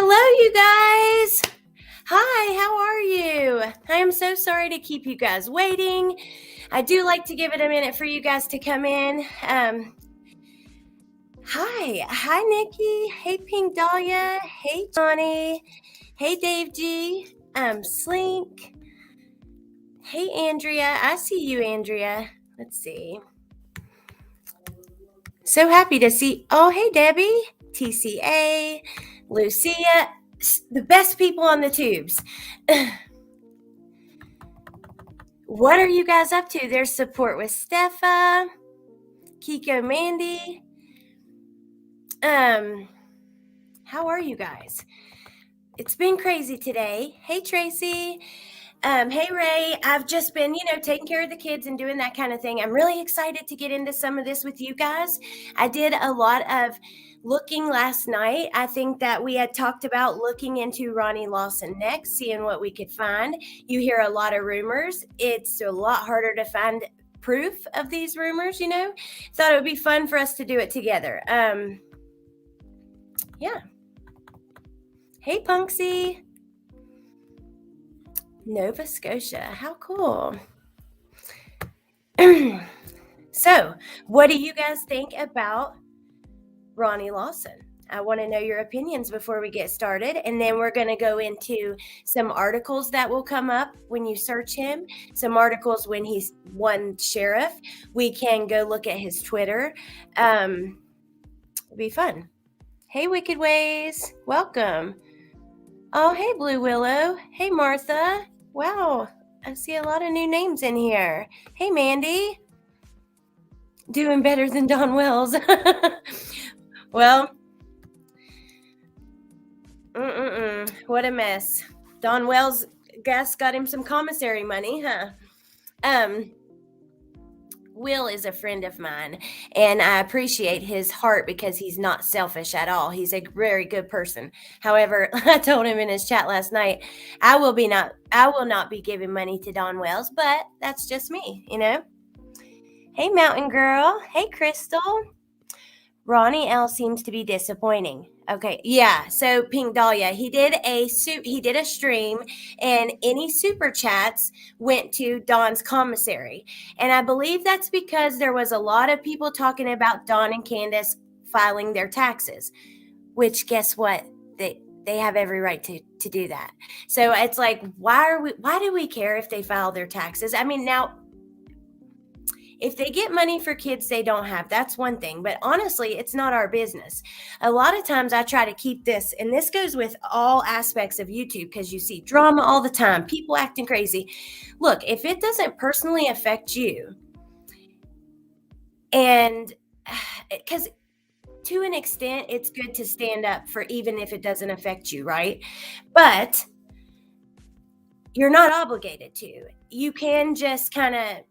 Hello, you guys. Hi, how are you? I am so sorry to keep you guys waiting. I do like to give it a minute for you guys to come in. Hi, Nikki. Hey, Pink Dahlia. Hey, Johnny. Hey, Dave G. Slink. Hey, Andrea. I see you, Andrea. Let's see. So happy to see. Oh, hey, Debbie. TCA. Lucia. The best people on the tubes. What are you guys up to? There's support with Steffa, Kiko, Mandy. How are you guys? It's been crazy today. Hey, Tracy. Hey, Ray. I've just been, taking care of the kids and doing that kind of thing. I'm really excited to get into some of this with you guys. I did a lot of looking last night. I think that we had talked about looking into Ronnie Lawson next, seeing what we could find. You hear a lot of rumors. It's a lot harder to find proof of these rumors, Thought it would be fun for us to do it together. Yeah. Hey, Punksy. Nova Scotia. How cool. So, what do you guys think about Ronnie Lawson? I want to know your opinions before we get started. And then we're going to go into some articles that will come up when you search him, some articles when he's one sheriff. We can go look at his Twitter. It'll be fun. Hey, Wicked Ways. Welcome. Oh, hey, Blue Willow. Hey, Martha. Wow, I see a lot of new names in here. Hey, Mandy. Doing better than Don Wells. Well, what a mess. Don Wells, guess, got him some commissary money, huh? Will is a friend of mine, and I appreciate his heart because he's not selfish at all. He's a very good person. However, I told him in his chat last night, I will not be giving money to Don Wells, but that's just me, Hey, Mountain Girl. Hey, Crystal. Ronnie L seems to be disappointing. Okay, yeah. So Pink Dahlia, he did a stream, and any super chats went to Don's commissary, and I believe that's because there was a lot of people talking about Don and Candace filing their taxes. Which, guess what? They have every right to do that. So it's like, why do we care if they file their taxes? I mean, now, if they get money for kids they don't have, that's one thing. But honestly, it's not our business. A lot of times I try to keep this, and this goes with all aspects of YouTube, because you see drama all the time, people acting crazy. Look, if it doesn't personally affect you, and because to an extent, it's good to stand up for even if it doesn't affect you, right? But you're not obligated to. You can just kind of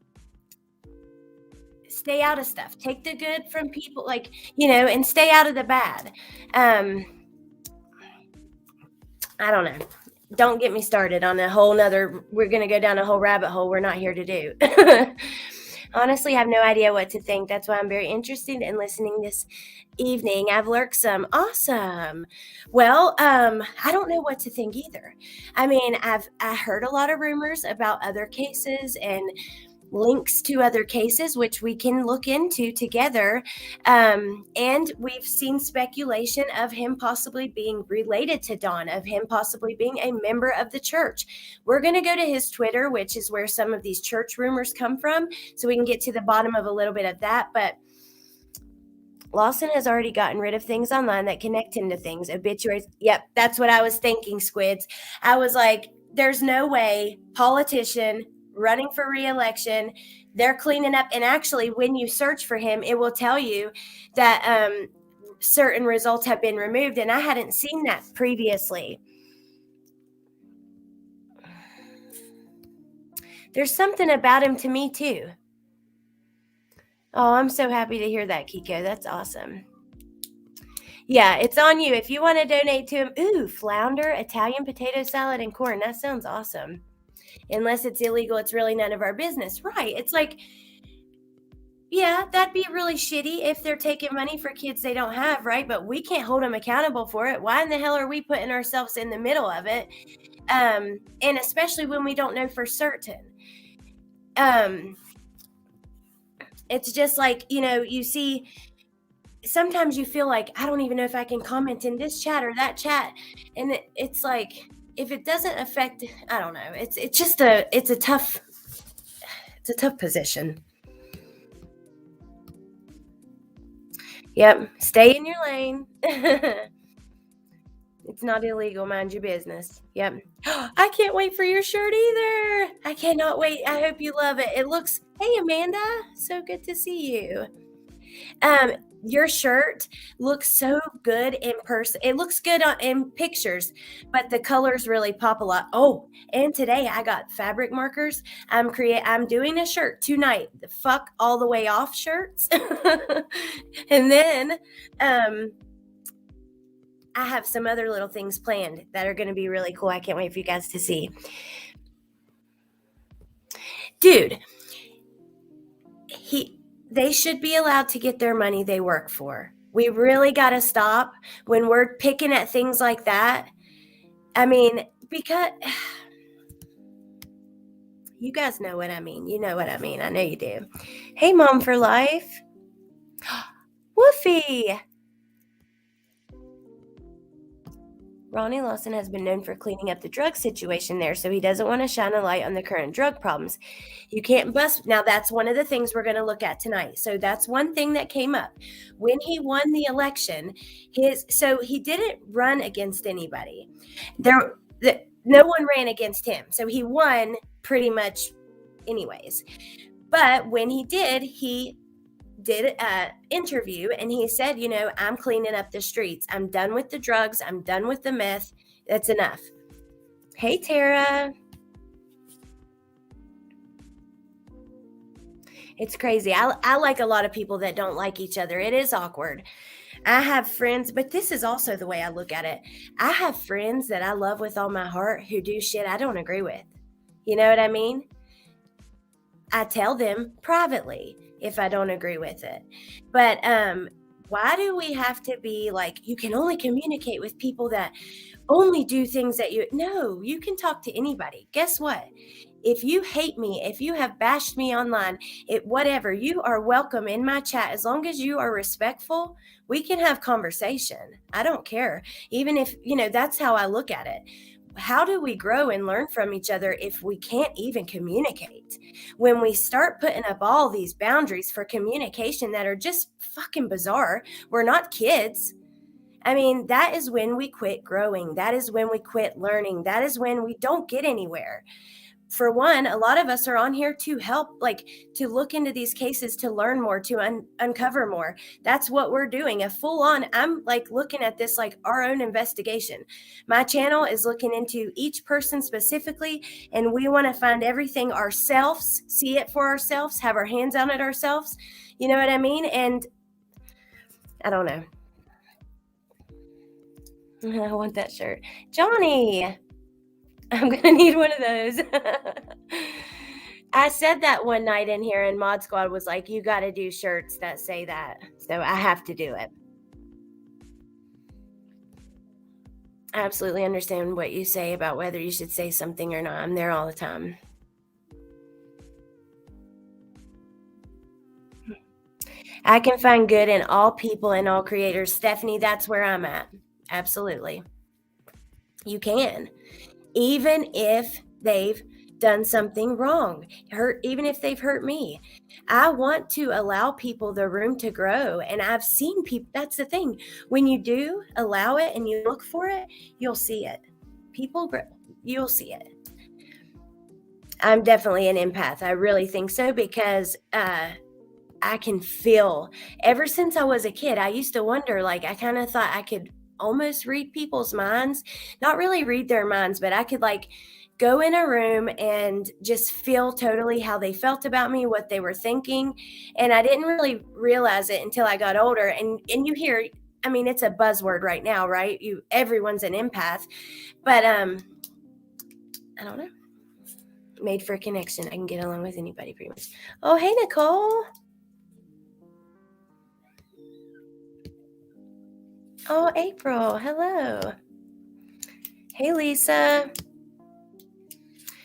stay out of stuff, take the good from people, and stay out of the bad. I don't know. Don't get me started on we're going to go down a whole rabbit hole we're not here to do. Honestly, I have no idea what to think. That's why I'm very interested in listening this evening. I've lurked some. Awesome. Well, I don't know what to think either. I mean, I heard a lot of rumors about other cases and links to other cases, which we can look into together. And we've seen speculation of him possibly being related to Don, of him possibly being a member of the church. We're going to go to his Twitter, which is where some of these church rumors come from, so we can get to the bottom of a little bit of that. But Lawson has already gotten rid of things online that connect him to things. Obituaries. Yep, that's what I was thinking, Squids. I was like, there's no way politician running for re-election, they're cleaning up. And actually, when you search for him, it will tell you that certain results have been removed, and I hadn't seen that previously. There's something about him to me too. Oh, I'm so happy to hear that, Kiko. That's awesome. Yeah, it's on you. If you want to donate to him, ooh, flounder, Italian potato salad, and corn. That sounds awesome. Unless it's illegal, it's really none of our business. Right. It's like, Yeah, that'd be really shitty if they're taking money for kids they don't have, right? But we can't hold them accountable for it. Why in the hell are we putting ourselves in the middle of it? And especially when we don't know for certain. Um, it's just like, you see, sometimes you feel like, I don't even know if I can comment in this chat or that chat. And it's like, if it doesn't affect, I don't know. It's just it's a tough position. Yep. Stay in your lane. It's not illegal, mind your business. Yep. I can't wait for your shirt either. I cannot wait. I hope you love it. It looks, hey, Amanda, so good to see you. Um, your shirt looks so good in person. It looks good in pictures, but the colors really pop a lot. Oh, and today I got fabric markers. I'm doing a shirt tonight. The fuck all the way off shirts. And then I have some other little things planned that are going to be really cool. I can't wait for you guys to see. Dude, they should be allowed to get their money they work for. We really got to stop when we're picking at things like that. I mean, because you guys know what I mean. You know what I mean. I know you do. Hey, Mom for Life. Woofy. Ronnie Lawson has been known for cleaning up the drug situation there, so he doesn't want to shine a light on the current drug problems. You can't bust. Now, that's one of the things we're going to look at tonight. So that's one thing that came up. When he won the election, so he didn't run against anybody. No one ran against him. So he won pretty much anyways. But when he did an interview and he said, I'm cleaning up the streets. I'm done with the drugs. I'm done with the meth. That's enough. Hey, Tara. It's crazy. I like a lot of people that don't like each other. It is awkward. I have friends, but this is also the way I look at it. I have friends that I love with all my heart who do shit I don't agree with. You know what I mean? I tell them privately if I don't agree with it. But why do we have to be like, you can only communicate with people that only do things that no, you can talk to anybody. Guess what? If you hate me, if you have bashed me online, whatever, you are welcome in my chat. As long as you are respectful, we can have conversation. I don't care. Even if, that's how I look at it. How do we grow and learn from each other if we can't even communicate? When we start putting up all these boundaries for communication that are just fucking bizarre, we're not kids. I mean, that is when we quit growing. That is when we quit learning. That is when we don't get anywhere. For one, a lot of us are on here to help, like to look into these cases, to learn more, to uncover more. That's what we're doing. I'm like looking at this like our own investigation. My channel is looking into each person specifically, and we want to find everything ourselves, see it for ourselves, have our hands on it ourselves. You know what I mean? And I don't know. I want that shirt. Johnny, I'm going to need one of those. I said that one night in here, and Mod Squad was like, you got to do shirts that say that. So I have to do it. I absolutely understand what you say about whether you should say something or not. I'm there all the time. I can find good in all people and all creators. Stephanie, that's where I'm at. Absolutely. You can. Even if they've done something wrong, even if they've hurt me. I want to allow people the room to grow. And I've seen people, that's the thing. When you do allow it and you look for it, you'll see it. People grow, you'll see it. I'm definitely an empath. I really think so because I can feel, ever since I was a kid, I used to wonder, like, I kind of thought I could almost read people's minds, not really read their minds, but I could like go in a room and just feel totally how they felt about me, what they were thinking. And I didn't really realize it until I got older. And you hear, I mean, it's a buzzword right now, right? Everyone's an empath, but I don't know. Made for a connection. I can get along with anybody pretty much. Oh, hey, Nicole. Oh, April. Hello. Hey, Lisa.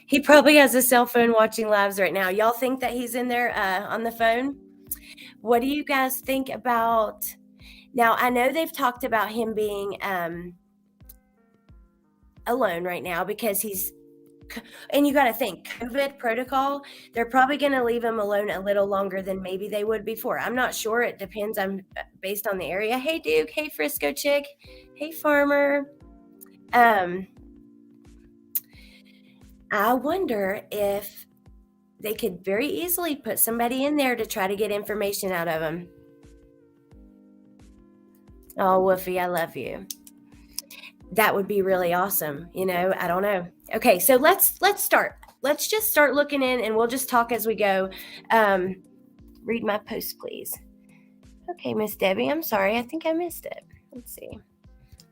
He probably has a cell phone watching lives right now. Y'all think that he's in there on the phone? What do you guys think about? Now, I know they've talked about him being alone right now because and you got to think COVID protocol, they're probably going to leave him alone a little longer than maybe they would before. I'm not sure. It depends. I'm based on the area. Hey, Duke. Hey, Frisco Chick. Hey, Farmer. Um, I wonder if they could very easily put somebody in there to try to get information out of him. Oh, Woofy, I love you. That would be really awesome. I don't know. Okay, so let's start. Let's just start looking in, and we'll just talk as we go. Read my post, please. Okay, Miss Debbie, I'm sorry. I think I missed it. Let's see.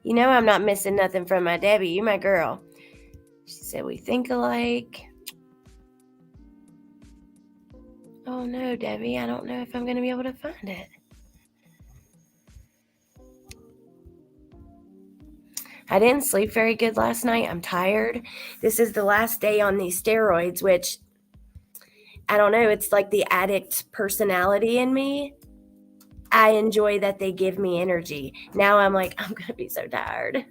I'm not missing nothing from my Debbie. You my girl. She said we think alike. Oh no, Debbie, I don't know if I'm going to be able to find it. I didn't sleep very good last night. I'm tired. This is the last day on these steroids, which I don't know. It's like the addict personality in me. I enjoy that they give me energy. Now I'm like, I'm going to be so tired.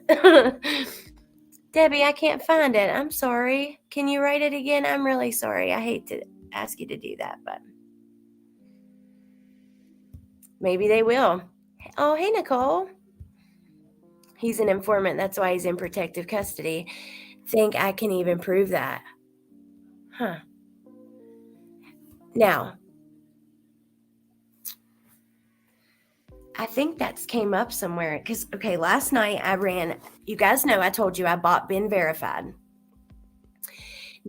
Debbie, I can't find it. I'm sorry. Can you write it again? I'm really sorry. I hate to ask you to do that, but maybe they will. Oh, hey, Nicole. He's an informant. That's why he's in protective custody. Think I can even prove that? Huh. Now, I think that's came up somewhere because, okay, last night you guys know I told you I bought Ben Verified.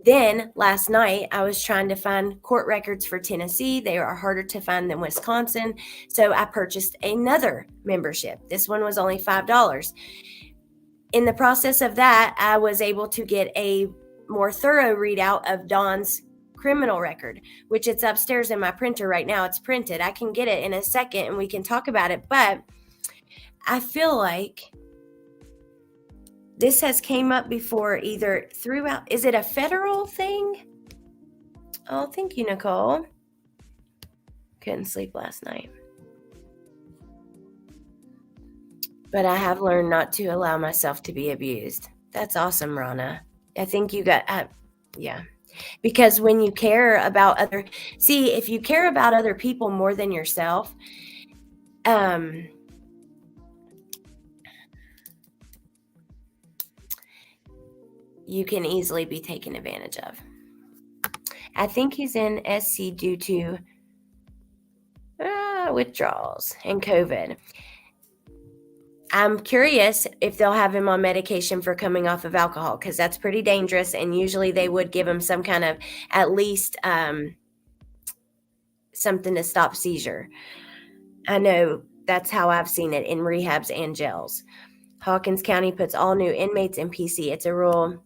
Then last night I was trying to find court records for Tennessee. They are harder to find than Wisconsin. So I purchased another membership. This one was only $5. In the process of that, I was able to get a more thorough readout of Dawn's criminal record, which it's upstairs in my printer right now. It's printed. I can get it in a second and we can talk about it. But I feel like this has came up before either throughout. Is it a federal thing? Oh, thank you, Nicole. Couldn't sleep last night. But I have learned not to allow myself to be abused. That's awesome, Rana. I think you got, yeah. Because when you care about if you care about other people more than yourself, you can easily be taken advantage of. I think he's in SC due to withdrawals and COVID. I'm curious if they'll have him on medication for coming off of alcohol, because that's pretty dangerous. And usually they would give him some kind of, at least something to stop seizure. I know that's how I've seen it in rehabs and jails. Hawkins County puts all new inmates in PC. It's a rule.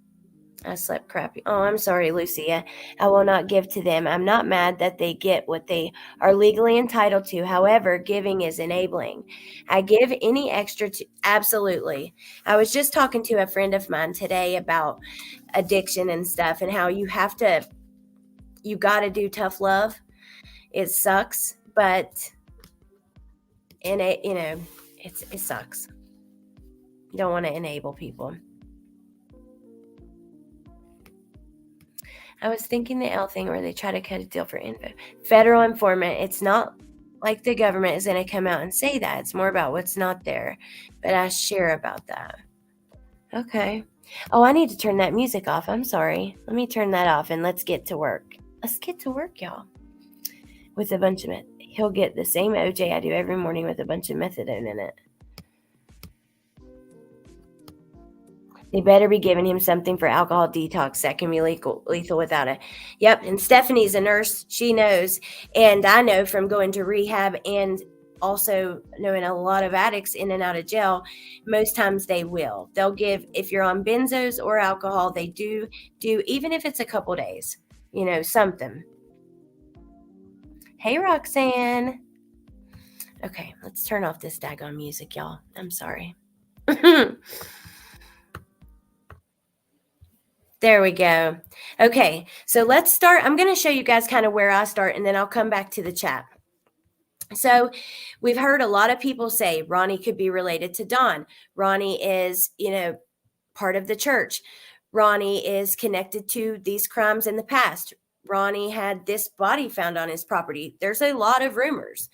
I slept crappy. Oh, I'm sorry, Lucia. I will not give to them. I'm not mad that they get what they are legally entitled to. However, giving is enabling. I give any extra to, absolutely. I was just talking to a friend of mine today about addiction and stuff and how you got to do tough love. It sucks, but it sucks. You don't want to enable people. I was thinking the L thing where they try to cut a deal for info. Federal informant, it's not like the government is going to come out and say that. It's more about what's not there. But I share about that. Okay. Oh, I need to turn that music off. I'm sorry. Let me turn that off and let's get to work. Let's get to work, y'all. With a bunch of it. He'll get the same OJ I do every morning with a bunch of methadone in it. They better be giving him something for alcohol detox that can be lethal without it. Yep. And Stephanie's a nurse. She knows. And I know from going to rehab and also knowing a lot of addicts in and out of jail, most times they will. They'll give, if you're on benzos or alcohol, they do, even if it's a couple days, something. Hey, Roxanne. Okay, let's turn off this daggone music, y'all. I'm sorry. There we go. Okay, so let's start. I'm going to show you guys kind of where I start, and then I'll come back to the chat. So we've heard a lot of people say Ronnie could be related to Don. Ronnie is, part of the church. Ronnie is connected to these crimes in the past. Ronnie had this body found on his property. There's a lot of rumors.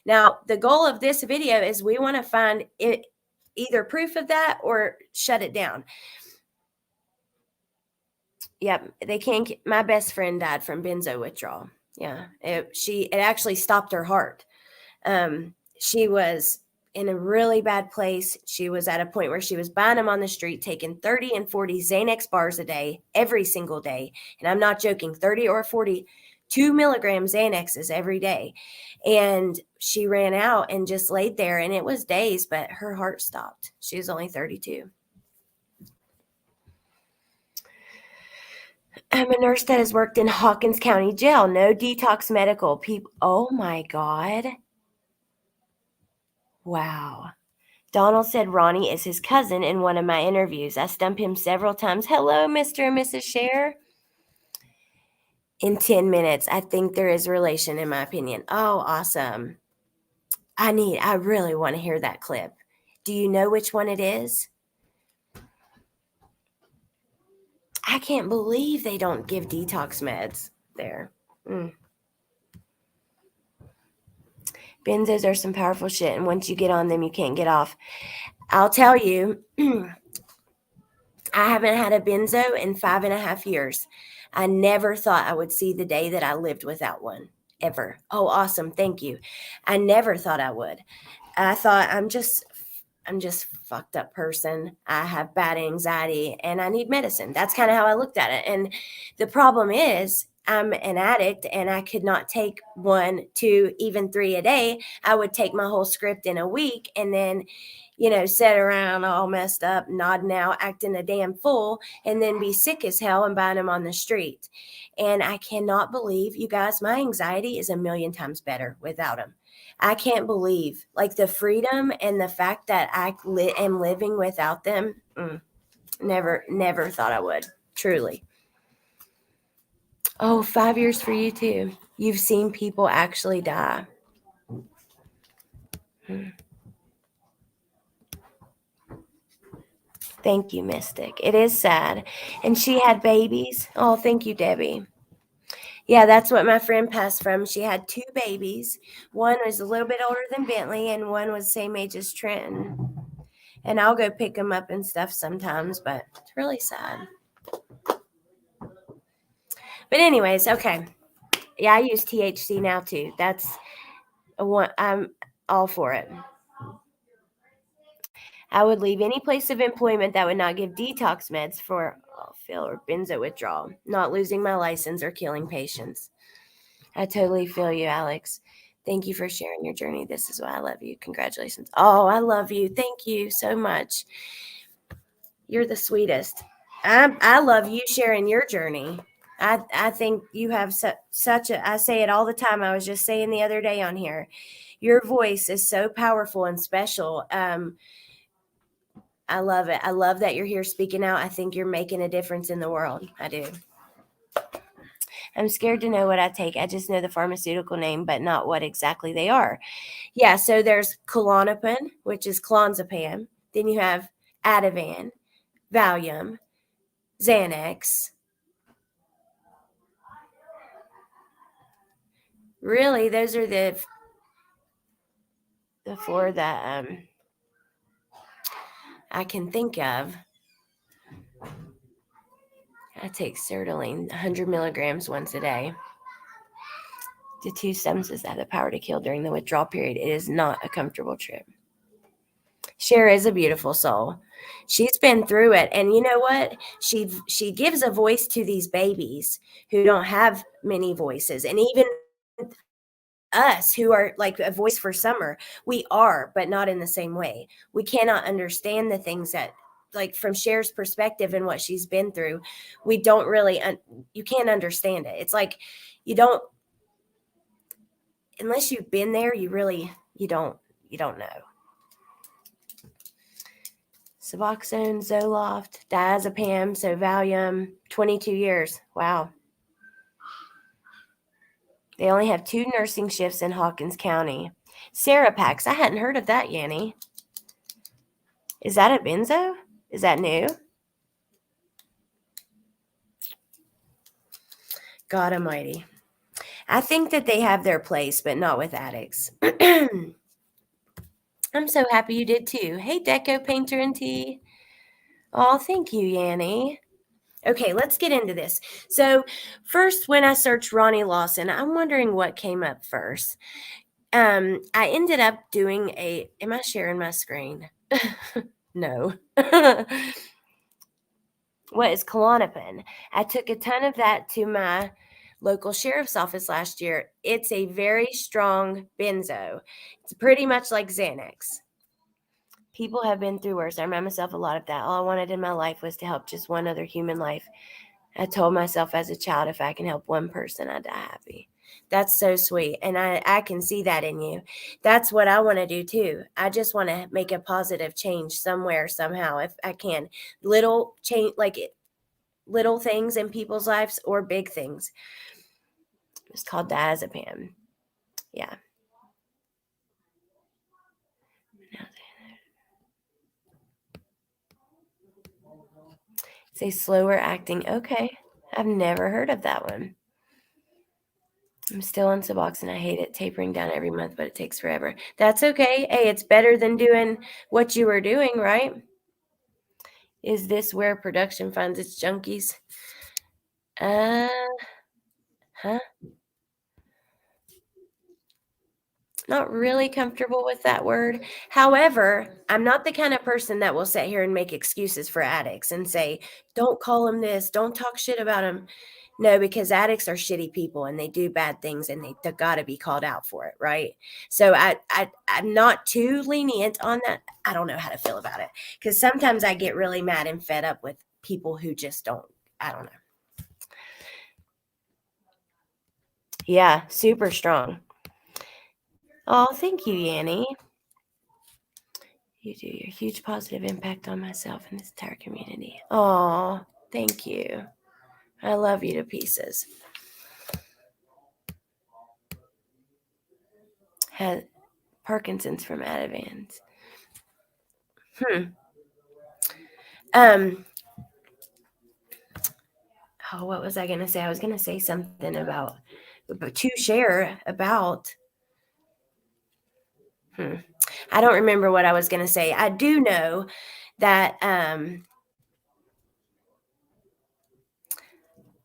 Now, the goal of this video is we want to find it, either proof of that or shut it down. Yep, they can't. My best friend died from benzo withdrawal. Yeah, it actually stopped her heart. She was in a really bad place. She was at a point where she was buying them on the street, taking 30 and 40 Xanax bars a day, every single day. And I'm not joking, 30 or 40, 2 milligram Xanaxes every day. And she ran out and just laid there, and it was days, but her heart stopped. She was only 32. I'm a nurse that has worked in Hawkins County Jail. No detox medical people. Oh my God. Wow. Donald said Ronnie is his cousin in one of my interviews. I stumped him several times. Hello, Mr. and Mrs. Cher. In 10 minutes. I think there is relation, in my opinion. Oh, awesome. I really want to hear that clip. Do you know which one it is? I can't believe they don't give detox meds there. Benzos are some powerful shit, and once you get on them, you can't get off. I'll tell you, I haven't had a benzo in 5.5 years. I never thought I would see the day that I lived without one, ever. Oh, awesome. Thank you. I never thought I would. I thought I'm just fucked up person. I have bad anxiety and I need medicine. That's kind of how I looked at it. And the problem is I'm an addict and I could not take 1, 2, even 3 a day. I would take my whole script in a week and then, sit around all messed up, nodding out, acting a damn fool, and then be sick as hell and buying them on the street. And I cannot believe, you guys, my anxiety is a million times better without them. I can't believe, like, the freedom and the fact that I am living without them. Never thought I would, truly. Oh, 5 years for you too. You've seen people actually die. Thank you, Mystic. It is sad. And she had babies. Oh, thank you, Debbie. Yeah, that's what my friend passed from. She had 2 babies. One was a little bit older than Bentley, and one was the same age as Trenton. And I'll go pick them up and stuff sometimes, but it's really sad. But anyways, okay. Yeah, I use THC now too. That's one. I'm all for it. I would leave any place of employment that would not give detox meds for fill or benzo withdrawal, not losing my license or killing patients. I totally feel you, Alex. Thank you for sharing your journey. This is why I love you. Congratulations. Oh, I love you. Thank you so much. You're the sweetest. I love you sharing your journey. I think you have such a, I say it all the time. I was just saying the other day on here, your voice is so powerful and special. I love it. I love that you're here speaking out. I think you're making a difference in the world. I do. I'm scared to know what I take. I just know the pharmaceutical name, but not what exactly they are. Yeah, so there's Klonopin, which is clonazepam. Then you have Ativan, Valium, Xanax. Really, those are the 4 that I can think of. I take sertraline, 100 milligrams once a day. The 2 substances have the power to kill during the withdrawal period. It is not a comfortable trip. Cher is a beautiful soul. She's been through it. And you know what? She gives a voice to these babies who don't have many voices. And even us who are like a voice for Summer, we are, but not in the same way. We cannot understand the things that, like, from Cher's perspective and what she's been through, we don't really, you can't understand it. It's like, you don't, unless you've been there, you don't know. Suboxone, Zoloft, diazepam, so Valium, 22 years. Wow. They only have 2 nursing shifts in Hawkins County. Serapax, I hadn't heard of that, Yanni. Is that a benzo? Is that new? God almighty. I think that they have their place, but not with addicts. I'm so happy you did too. Hey, Deco Painter and Tea. Oh, thank you, Yanni. Okay, let's get into this. So, first, when I searched Ronnie Lawson, I'm wondering what came up first. I ended up doing a. Am I sharing my screen? No. What is Klonopin? I took a ton of that to my local sheriff's office last year. It's a very strong benzo. It's pretty much like Xanax. People have been through worse. I remind myself a lot of that. All I wanted in my life was to help just one other human life. I told myself as a child, if I can help one person, I die happy. That's so sweet. And I can see that in you. That's what I want to do too. I just want to make a positive change somewhere, somehow, if I can. Little change, like little things in people's lives or big things. It's called diazepam. Yeah. It's a slower acting. Okay. I've never heard of that one. I'm still on Suboxone. I hate it. Tapering down every month, but it takes forever. That's okay. Hey, it's better than doing what you were doing, right? Is this where production finds its junkies? Uh, huh? Not really comfortable with that word. However, I'm not the kind of person that will sit here and make excuses for addicts and say, don't call them this, don't talk shit about them. No, because addicts are shitty people and they do bad things and they got to be called out for it, right? So I'm not too lenient on that. I don't know how to feel about it because sometimes I get really mad and fed up with people who just don't. I don't know. Yeah, super strong. Oh, thank you, Yanni. You do your huge positive impact on myself and this entire community. Oh, thank you. I love you to pieces. Had Parkinson's from Ativans. Um. Oh, what was I going to say? I was going to say something about to share about. I don't remember what I was going to say. I do know that.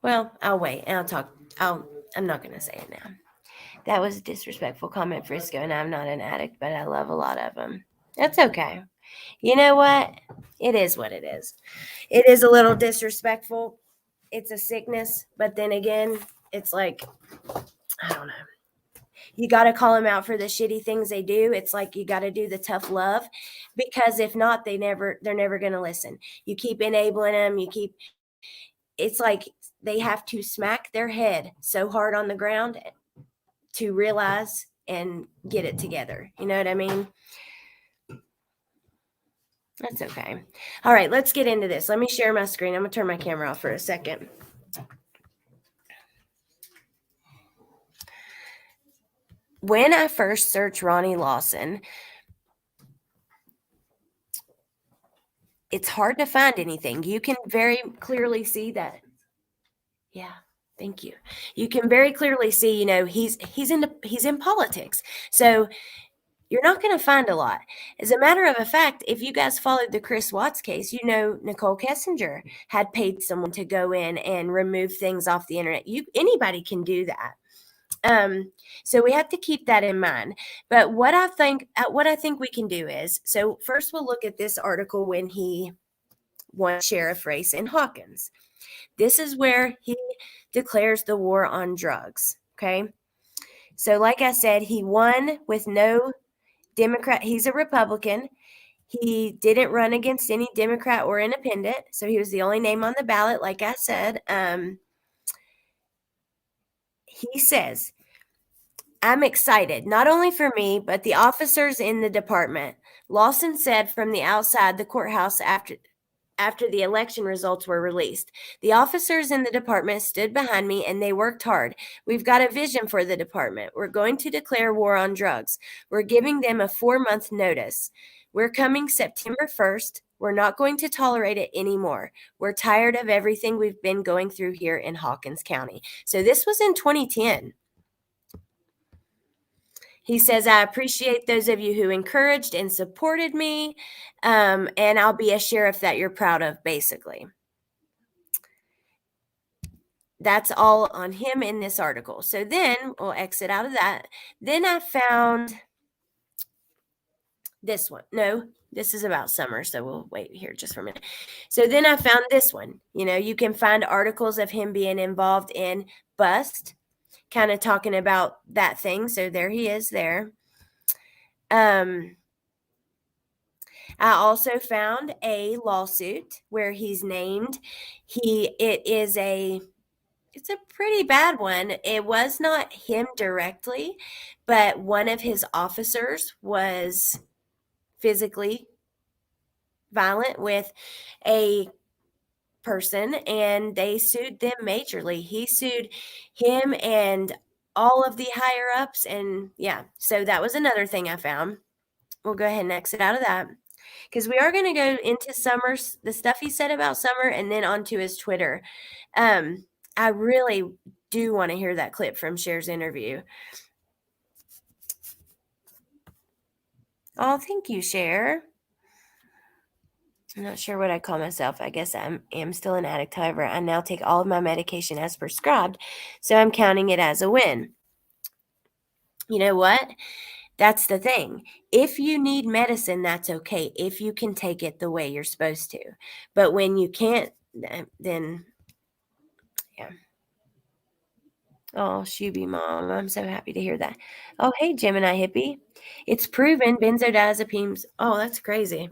Well, I'll wait and I'll talk. I'm not going to say it now. That was a disrespectful comment, Frisco, and I'm not an addict, but I love a lot of them. That's okay. You know what? It is what it is. It is a little disrespectful. It's a sickness, but then again, it's like, I don't know. You got to call them out for the shitty things they do. It's like you got to do the tough love because if not, they're never going to listen. You keep enabling them. It's like they have to smack their head so hard on the ground to realize and get it together. You know what I mean? That's okay. All right, let's get into this. Let me share my screen. I'm going to turn my camera off for a second. When I first searched Ronnie Lawson, it's hard to find anything. You can very clearly see that. Yeah. Thank you. You can very clearly see, he's in politics. So you're not going to find a lot. As a matter of fact, if you guys followed the Chris Watts case, Nicole Kessinger had paid someone to go in and remove things off the internet. Anybody can do that. So we have to keep that in mind. But what I think we can do is, so first we'll look at this article when he won sheriff race in Hawkins. This is where he declares the war on drugs. Okay. So like I said, he won with no Democrat. He's a Republican. He didn't run against any Democrat or independent. So he was the only name on the ballot. Like I said, he says, I'm excited, not only for me, but the officers in the department. Lawson said from the outside the courthouse after the election results were released. The officers in the department stood behind me and they worked hard. We've got a vision for the department. We're going to declare war on drugs. We're giving them a 4-month notice. We're coming September 1st. We're not going to tolerate it anymore. We're tired of everything we've been going through here in Hawkins County. So this was in 2010. He says, I appreciate those of you who encouraged and supported me, and I'll be a sheriff that you're proud of, basically. That's all on him in this article. So then we'll exit out of that. Then I found this one. No, this is about summer, so we'll wait here just for a minute. So then I found this one. You know, you can find articles of him being involved in bust, kind of talking about that thing. So there he is there. I also found a lawsuit where he's named. It's a pretty bad one. It was not him directly, but one of his officers was physically violent with a person and they sued them majorly. He sued him and all of the higher ups, and yeah, so that was another thing I found. We'll go ahead and exit out of that because we are going to go into Summer's, the stuff he said about Summer, and then onto his Twitter. I really do want to hear that clip from Cher's interview. Oh, thank you, Cher. I'm not sure what I call myself. I guess I am still an addict. However, I now take all of my medication as prescribed, so I'm counting it as a win. You know what? That's the thing. If you need medicine, that's okay. If you can take it the way you're supposed to. But when you can't, then yeah. Oh, Shuby Mom. I'm so happy to hear that. Oh, hey, Gemini Hippie. It's proven benzodiazepines. Oh, that's crazy.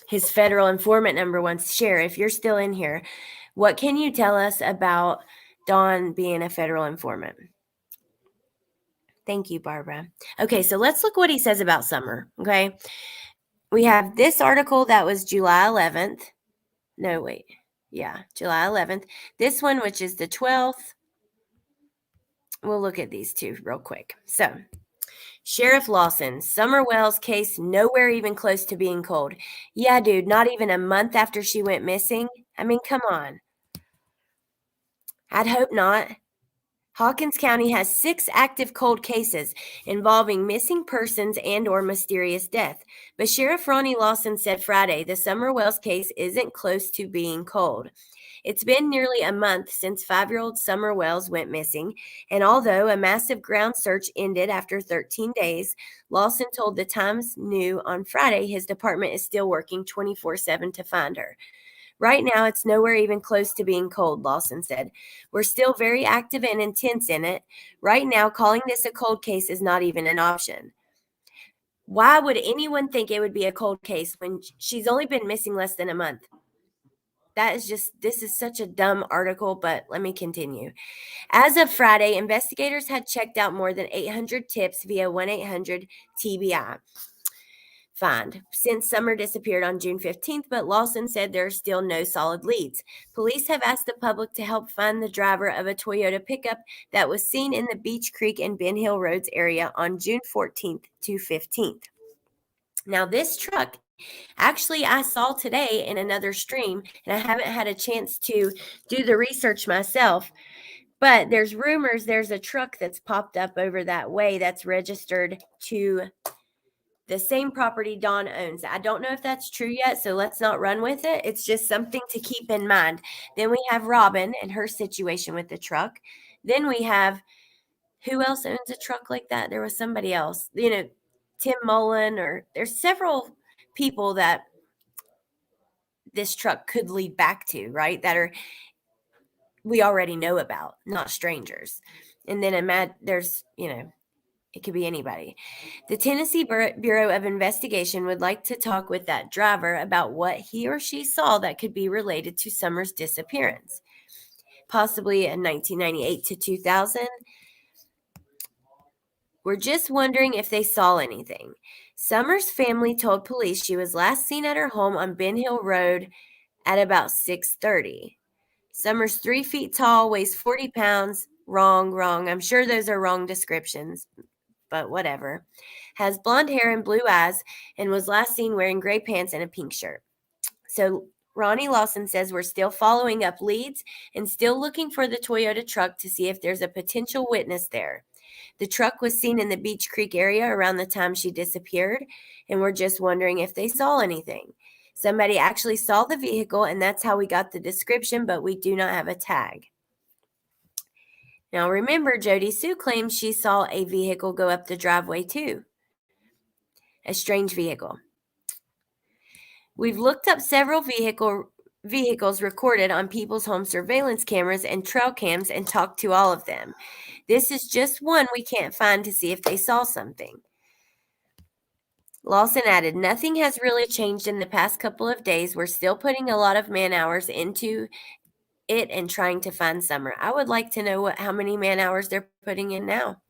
His federal informant number one. Cher, if you're still in here, what can you tell us about Don being a federal informant? Thank you, Barbara. Okay, so let's look what he says about Summer. Okay. We have this article that was July 11th. No, wait. Yeah, July 11th. This one, which is the 12th. We'll look at these two real quick. So, Sheriff Lawson, Summer Wells case nowhere even close to being cold. Yeah, dude, not even a month after she went missing. I mean, come on. I'd hope not. Hawkins County has 6 active cold cases involving missing persons and or mysterious death. But Sheriff Ronnie Lawson said Friday the Summer Wells case isn't close to being cold. It's been nearly a month since 5-year-old Summer Wells went missing, and although a massive ground search ended after 13 days, Lawson told the Times New on Friday his department is still working 24/7 to find her. Right now, it's nowhere even close to being cold, Lawson said. We're still very active and intense in it. Right now, calling this a cold case is not even an option. Why would anyone think it would be a cold case when she's only been missing less than a month? This is such a dumb article, but let me continue. As of Friday, investigators had checked out more than 800 tips via 1-800-TBI. Find since Summer disappeared on June 15th, but Lawson said there are still no solid leads. Police have asked the public to help find the driver of a Toyota pickup that was seen in the Beach Creek and Ben Hill Roads area on June 14th to 15th. Now, this truck, actually, I saw today in another stream, and I haven't had a chance to do the research myself, but there's rumors there's a truck that's popped up over that way that's registered to the same property Dawn owns. I don't know if that's true yet, so let's not run with it. It's just something to keep in mind. Then we have Robin and her situation with the truck. Then we have, who else owns a truck like that? There was somebody else, Tim Mullen, or there's several people that this truck could lead back to, right? That are, we already know about, not strangers. And then there's, It could be anybody. The Tennessee Bureau of Investigation would like to talk with that driver about what he or she saw that could be related to Summer's disappearance, possibly in 1998 to 2000. We're just wondering if they saw anything. Summer's family told police she was last seen at her home on Ben Hill Road at about 6:30. Summer's 3 feet tall, weighs 40 pounds. Wrong. I'm sure those are wrong descriptions, but whatever. Has blonde hair and blue eyes and was last seen wearing gray pants and a pink shirt. So Ronnie Lawson says we're still following up leads and still looking for the Toyota truck to see if there's a potential witness there. The truck was seen in the Beach Creek area around the time she disappeared, and we're just wondering if they saw anything. Somebody actually saw the vehicle, and that's how we got the description, but we do not have a tag. Now remember, Jody Sue claims she saw a vehicle go up the driveway too. A strange vehicle. We've looked up several vehicles recorded on people's home surveillance cameras and trail cams and talked to all of them. This is just one we can't find to see if they saw something. Lawson added, nothing has really changed in the past couple of days. We're still putting a lot of man hours into it and trying to find Summer. I would like to know how many man hours they're putting in now.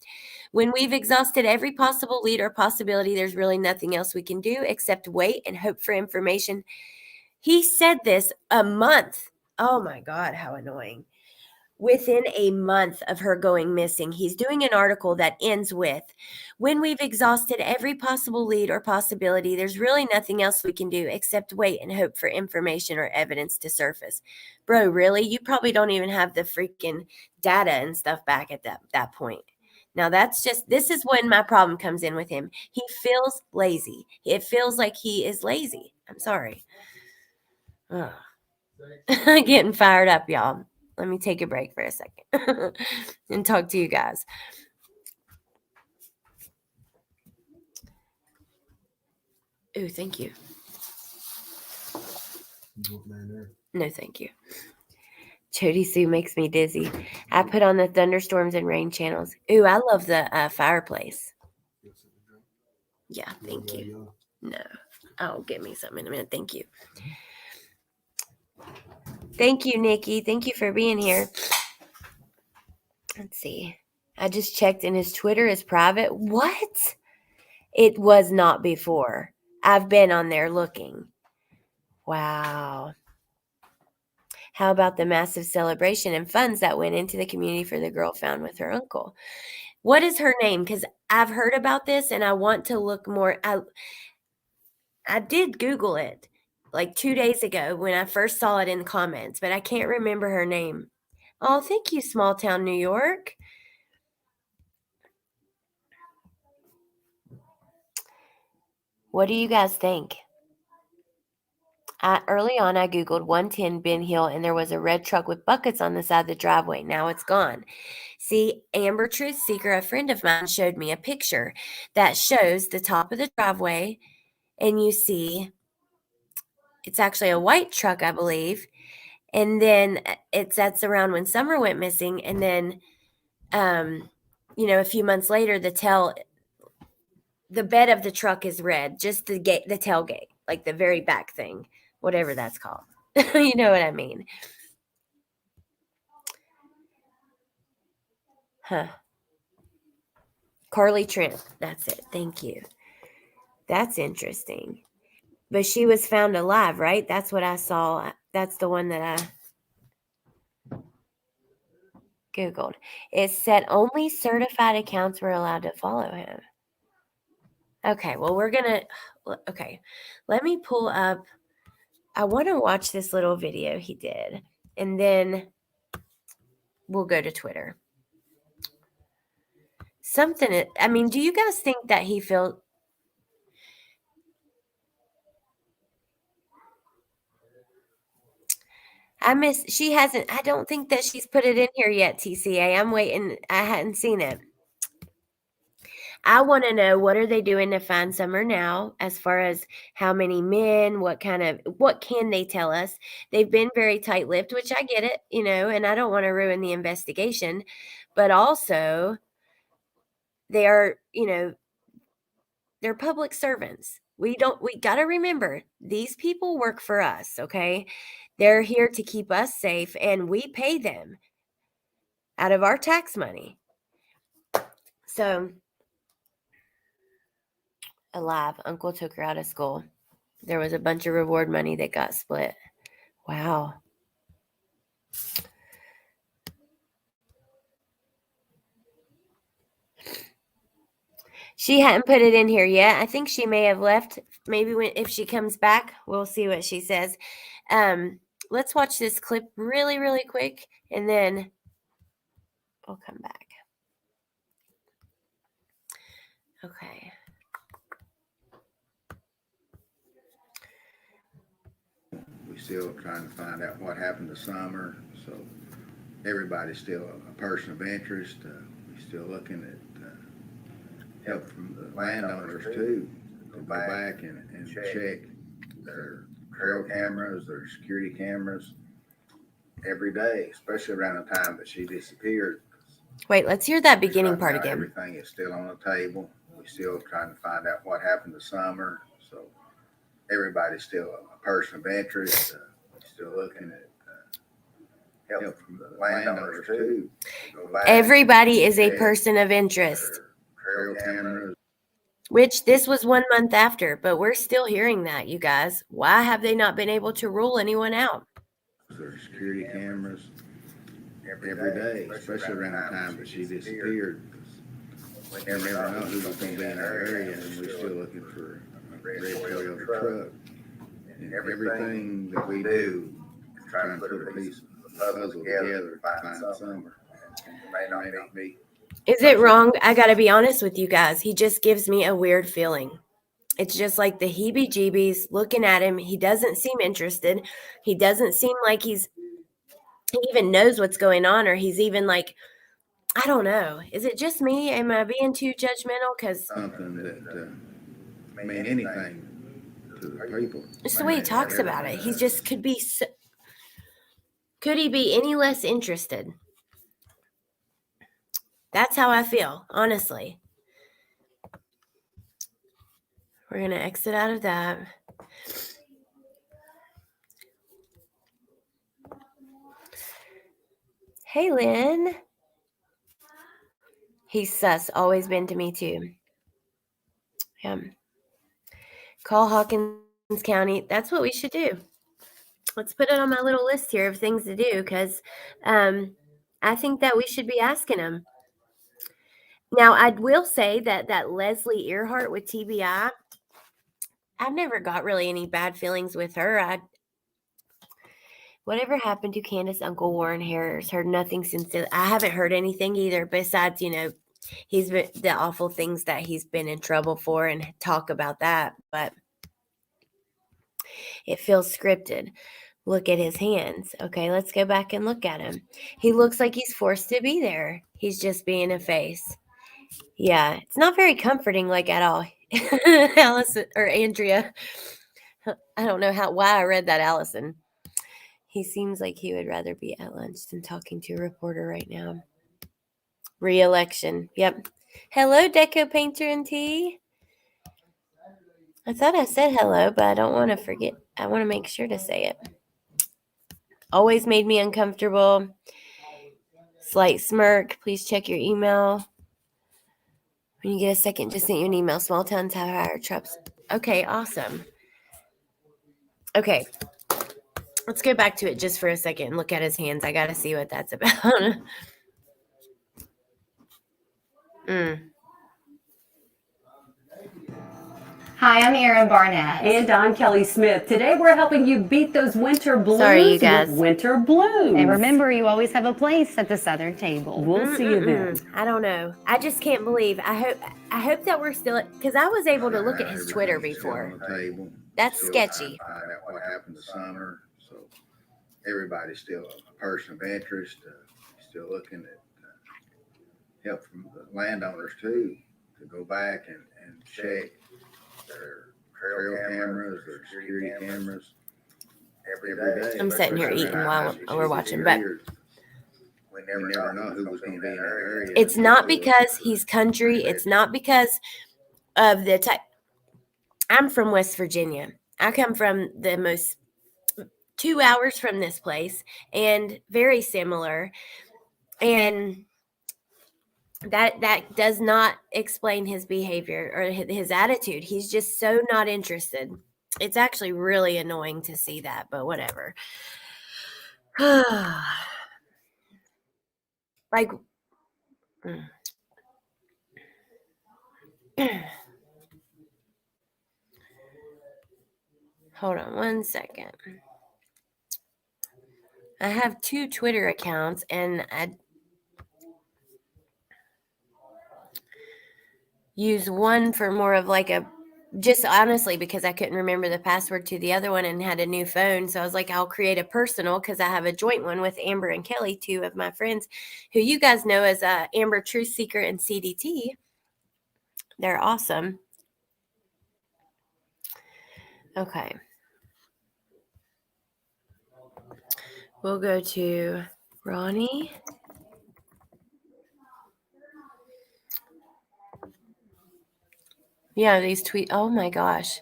When we've exhausted every possible lead or possibility, there's really nothing else we can do except wait and hope for information. He said this a month. Oh my God, how annoying. Within a month of her going missing, he's doing an article that ends with, when we've exhausted every possible lead or possibility, there's really nothing else we can do except wait and hope for information or evidence to surface. Bro, really? You probably don't even have the freaking data and stuff back at that point. Now this is when my problem comes in with him. He feels lazy. It feels like he is lazy. I'm sorry. Getting fired up, y'all. Let me take a break for a second and talk to you guys. Ooh, thank you. No, thank you. Jody Sue makes me dizzy. I put on the thunderstorms and rain channels. Ooh, I love the fireplace. Yeah, thank you. No. Oh, get me something in a minute. Thank you. Thank you, Nikki. Thank you for being here. Let's see. I just checked and his Twitter is private. What? It was not before. I've been on there looking. Wow. How about the massive celebration and funds that went into the community for the girl found with her uncle? What is her name? Because I've heard about this and I want to look more. I did Google it like 2 days ago when I first saw it in the comments, but I can't remember her name. Oh, thank you, Small Town New York. What do you guys think? Early on, I Googled 110 Ben Hill, and there was a red truck with buckets on the side of the driveway. Now it's gone. See, Amber Truth Seeker, a friend of mine, showed me a picture that shows the top of the driveway, and you see it's actually a white truck, I believe. And then that's around when Summer went missing. And then, a few months later, the bed of the truck is red, just the tailgate, like the very back thing, whatever that's called. You know what I mean? Huh. Carly Trent. That's it. Thank you. That's interesting. But she was found alive, right? That's what I saw. That's the one that I Googled. It said only certified accounts were allowed to follow him. Okay, well, okay, let me pull up. I want to watch this little video he did, and then we'll go to Twitter. Do you guys think that he felt... I don't think that she's put it in here yet, TCA. I'm waiting. I hadn't seen it. I want to know, what are they doing to find Summer now, as far as how many men, what can they tell us? They've been very tight-lipped, which I get it, and I don't want to ruin the investigation, but also they are, they're public servants. We got to remember these people work for us, okay? They're here to keep us safe, and we pay them out of our tax money. So, alive, Uncle took her out of school. There was a bunch of reward money that got split. Wow. She hadn't put it in here yet. I think she may have left. Maybe if she comes back, we'll see what she says. Let's watch this clip really, really quick, and then we'll come back. Okay. We still trying to find out what happened to Summer, so everybody's still a person of interest. We're still looking at help from the landowners too, to go back and check their trail cameras, their security cameras every day, especially around the time that she disappeared. Wait, let's hear that beginning part again. Everything is still on the table. We're still trying to find out what happened to Summer, so everybody's still a person of interest. We're still looking at help from the landowners too. Everybody is a person of interest. Trail cameras. Which this was 1 month after, but we're still hearing that, you guys. Why have they not been able to rule anyone out? There's security cameras every day, especially around the time that she disappeared. We never know who's going to be in our area, and we're still looking for a red Toyota truck. And everything that we do is trying to put a piece of the puzzle together to find Summer. It may not be. Is it wrong? I got to be honest with you guys. He just gives me a weird feeling. It's just like the heebie-jeebies looking at him. He doesn't seem interested. He doesn't seem like he even knows what's going on, or he's even like, I don't know. Is it just me? Am I being too judgmental? Because something that mean anything to the people. It's the way he talks about it. He just could be. Could he be any less interested? That's how I feel, honestly. We're going to exit out of that. Hey, Lynn. He's sus. Always been to me, too. Yeah. Call Hawkins County. That's what we should do. Let's put it on my little list here of things to do, because I think that we should be asking him. Now, I will say that Leslie Earhart with TBI, I've never got really any bad feelings with her. Whatever happened to Candace Uncle Warren Harris? Heard nothing since then. I haven't heard anything either, besides, he's been the awful things that he's been in trouble for, and talk about that. But it feels scripted. Look at his hands. Okay, let's go back and look at him. He looks like he's forced to be there. He's just being a face. Yeah, it's not very comforting, like, at all. Allison or Andrea. I don't know why I read that, Allison. He seems like he would rather be at lunch than talking to a reporter right now. Re-election. Yep. Hello, Deco Painter and Tea. I thought I said hello, but I don't want to forget. I want to make sure to say it. Always made me uncomfortable. Slight smirk. Please check your email. When you get a second, just send you an email. Small towns have higher troops. Okay, awesome. Okay. Let's go back to it just for a second and look at his hands. I got to see what that's about. Hi, I'm Erin Barnett. And I'm Kelly Smith. Today we're helping you beat those winter blues. Sorry, you guys. With Winter Blues. And remember, you always have a place at the Southern table. We'll see you then. I don't know. I just can't believe. I hope that we're still, because I was able to look at his Twitter before. That's sketchy. Find out what happened to Summer. So everybody's still a person of interest. Still looking at help from the landowners too, to go back and check their trail cameras, their security cameras every day. I'm sitting here eating while we're watching, but we never know who was going to be in that area. It's not because he's country. It's not because of the type. I'm from West Virginia. I come from the most 2 hours from this place and very similar. And that does not explain his behavior or his attitude. He's just so not interested. It's actually really annoying to see that, but whatever. Like, hold on one second. I have 2 Twitter accounts, and I use one for more of like a, just honestly because I couldn't remember the password to the other one and had a new phone. So I was like, I'll create a personal because I have a joint one with Amber and Kelly, 2 of my friends who you guys know as Amber Truth Seeker and CDT. They're awesome. Okay. We'll go to Ronnie. Yeah, these tweets. Oh my gosh.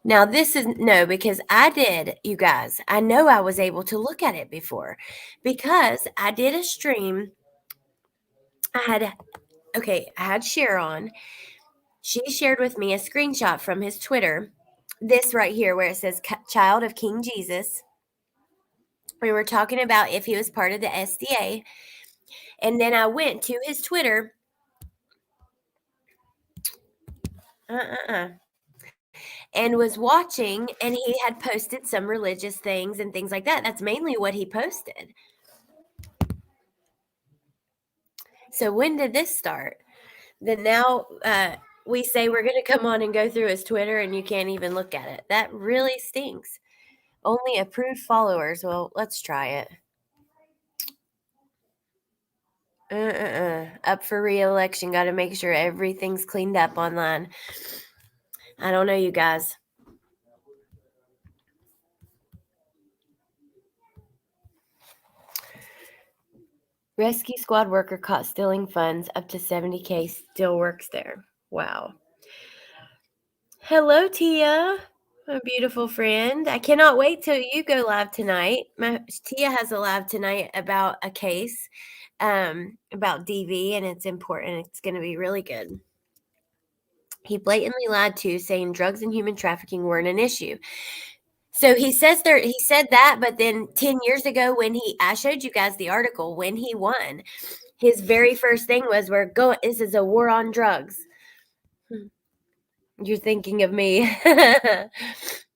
Now this is no, because I did, you guys. I know I was able to look at it before because I did a stream. I had Cher on. She shared with me a screenshot from his Twitter. This right here where it says Child of King Jesus. We were talking about if he was part of the SDA. And then I went to his Twitter. And was watching, and he had posted some religious things and things like that. That's mainly what he posted. So when did this start? Then now we say we're going to come on and go through his Twitter, and you can't even look at it. That really stinks. Only approved followers. Well, let's try it. Up for re-election. Got to make sure everything's cleaned up online. I don't know, you guys. Rescue squad worker caught stealing funds, up to $70K, still works there. Wow. Hello, Tia, my beautiful friend. I cannot wait till you go live tonight. Tia has a live tonight about a case about DV, and it's important. It's going to be really good. He blatantly lied to, saying drugs and human trafficking weren't an issue. So he said that, but then 10 years ago I showed you guys the article when he won, his very first thing was, this is a war on drugs. You're thinking of me.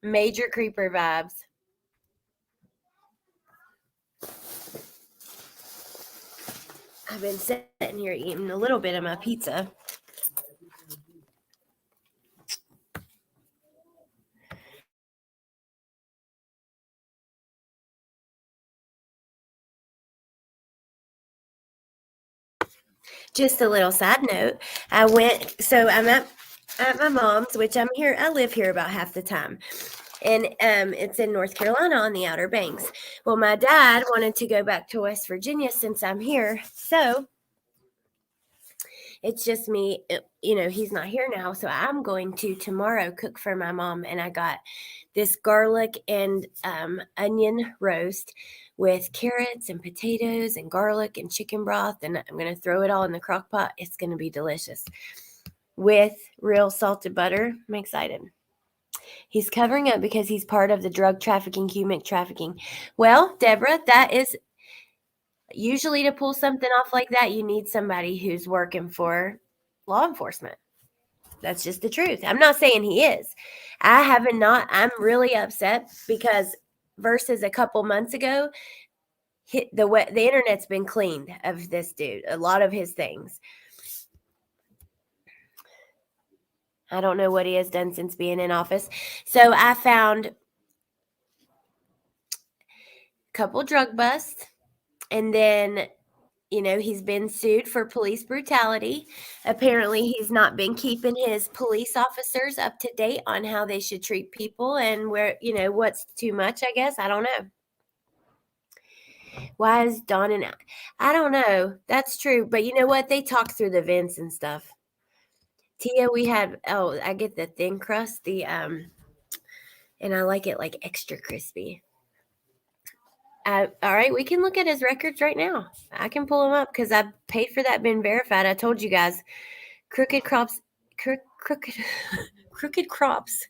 Major creeper vibes. I've been sitting here eating a little bit of my pizza. Just a little side note. I'm at my mom's, which I live here about half the time. And it's in North Carolina on the Outer Banks. Well, my dad wanted to go back to West Virginia since I'm here. So it's just me, he's not here now. So I'm going to tomorrow cook for my mom. And I got this garlic and onion roast with carrots and potatoes and garlic and chicken broth. And I'm going to throw it all in the crock pot. It's going to be delicious with real salted butter. I'm excited. He's covering up because he's part of the drug trafficking, human trafficking. Well, Deborah, that is usually to pull something off like that, you need somebody who's working for law enforcement. That's just the truth. I'm not saying he is. I'm really upset because versus a couple months ago, the internet's been cleaned of this dude. A lot of his things. I don't know what he has done since being in office. So I found a couple drug busts, and then he's been sued for police brutality. Apparently, he's not been keeping his police officers up to date on how they should treat people and what's too much, I guess. I don't know. Why is Dawn and I don't know. That's true. But you know what? They talk through the vents and stuff. Tia, we had I get the thin crust, and I like it like extra crispy. All right, we can look at his records right now. I can pull them up because I paid for that been verified. I told you guys, crooked crops, crooked, crooked crops,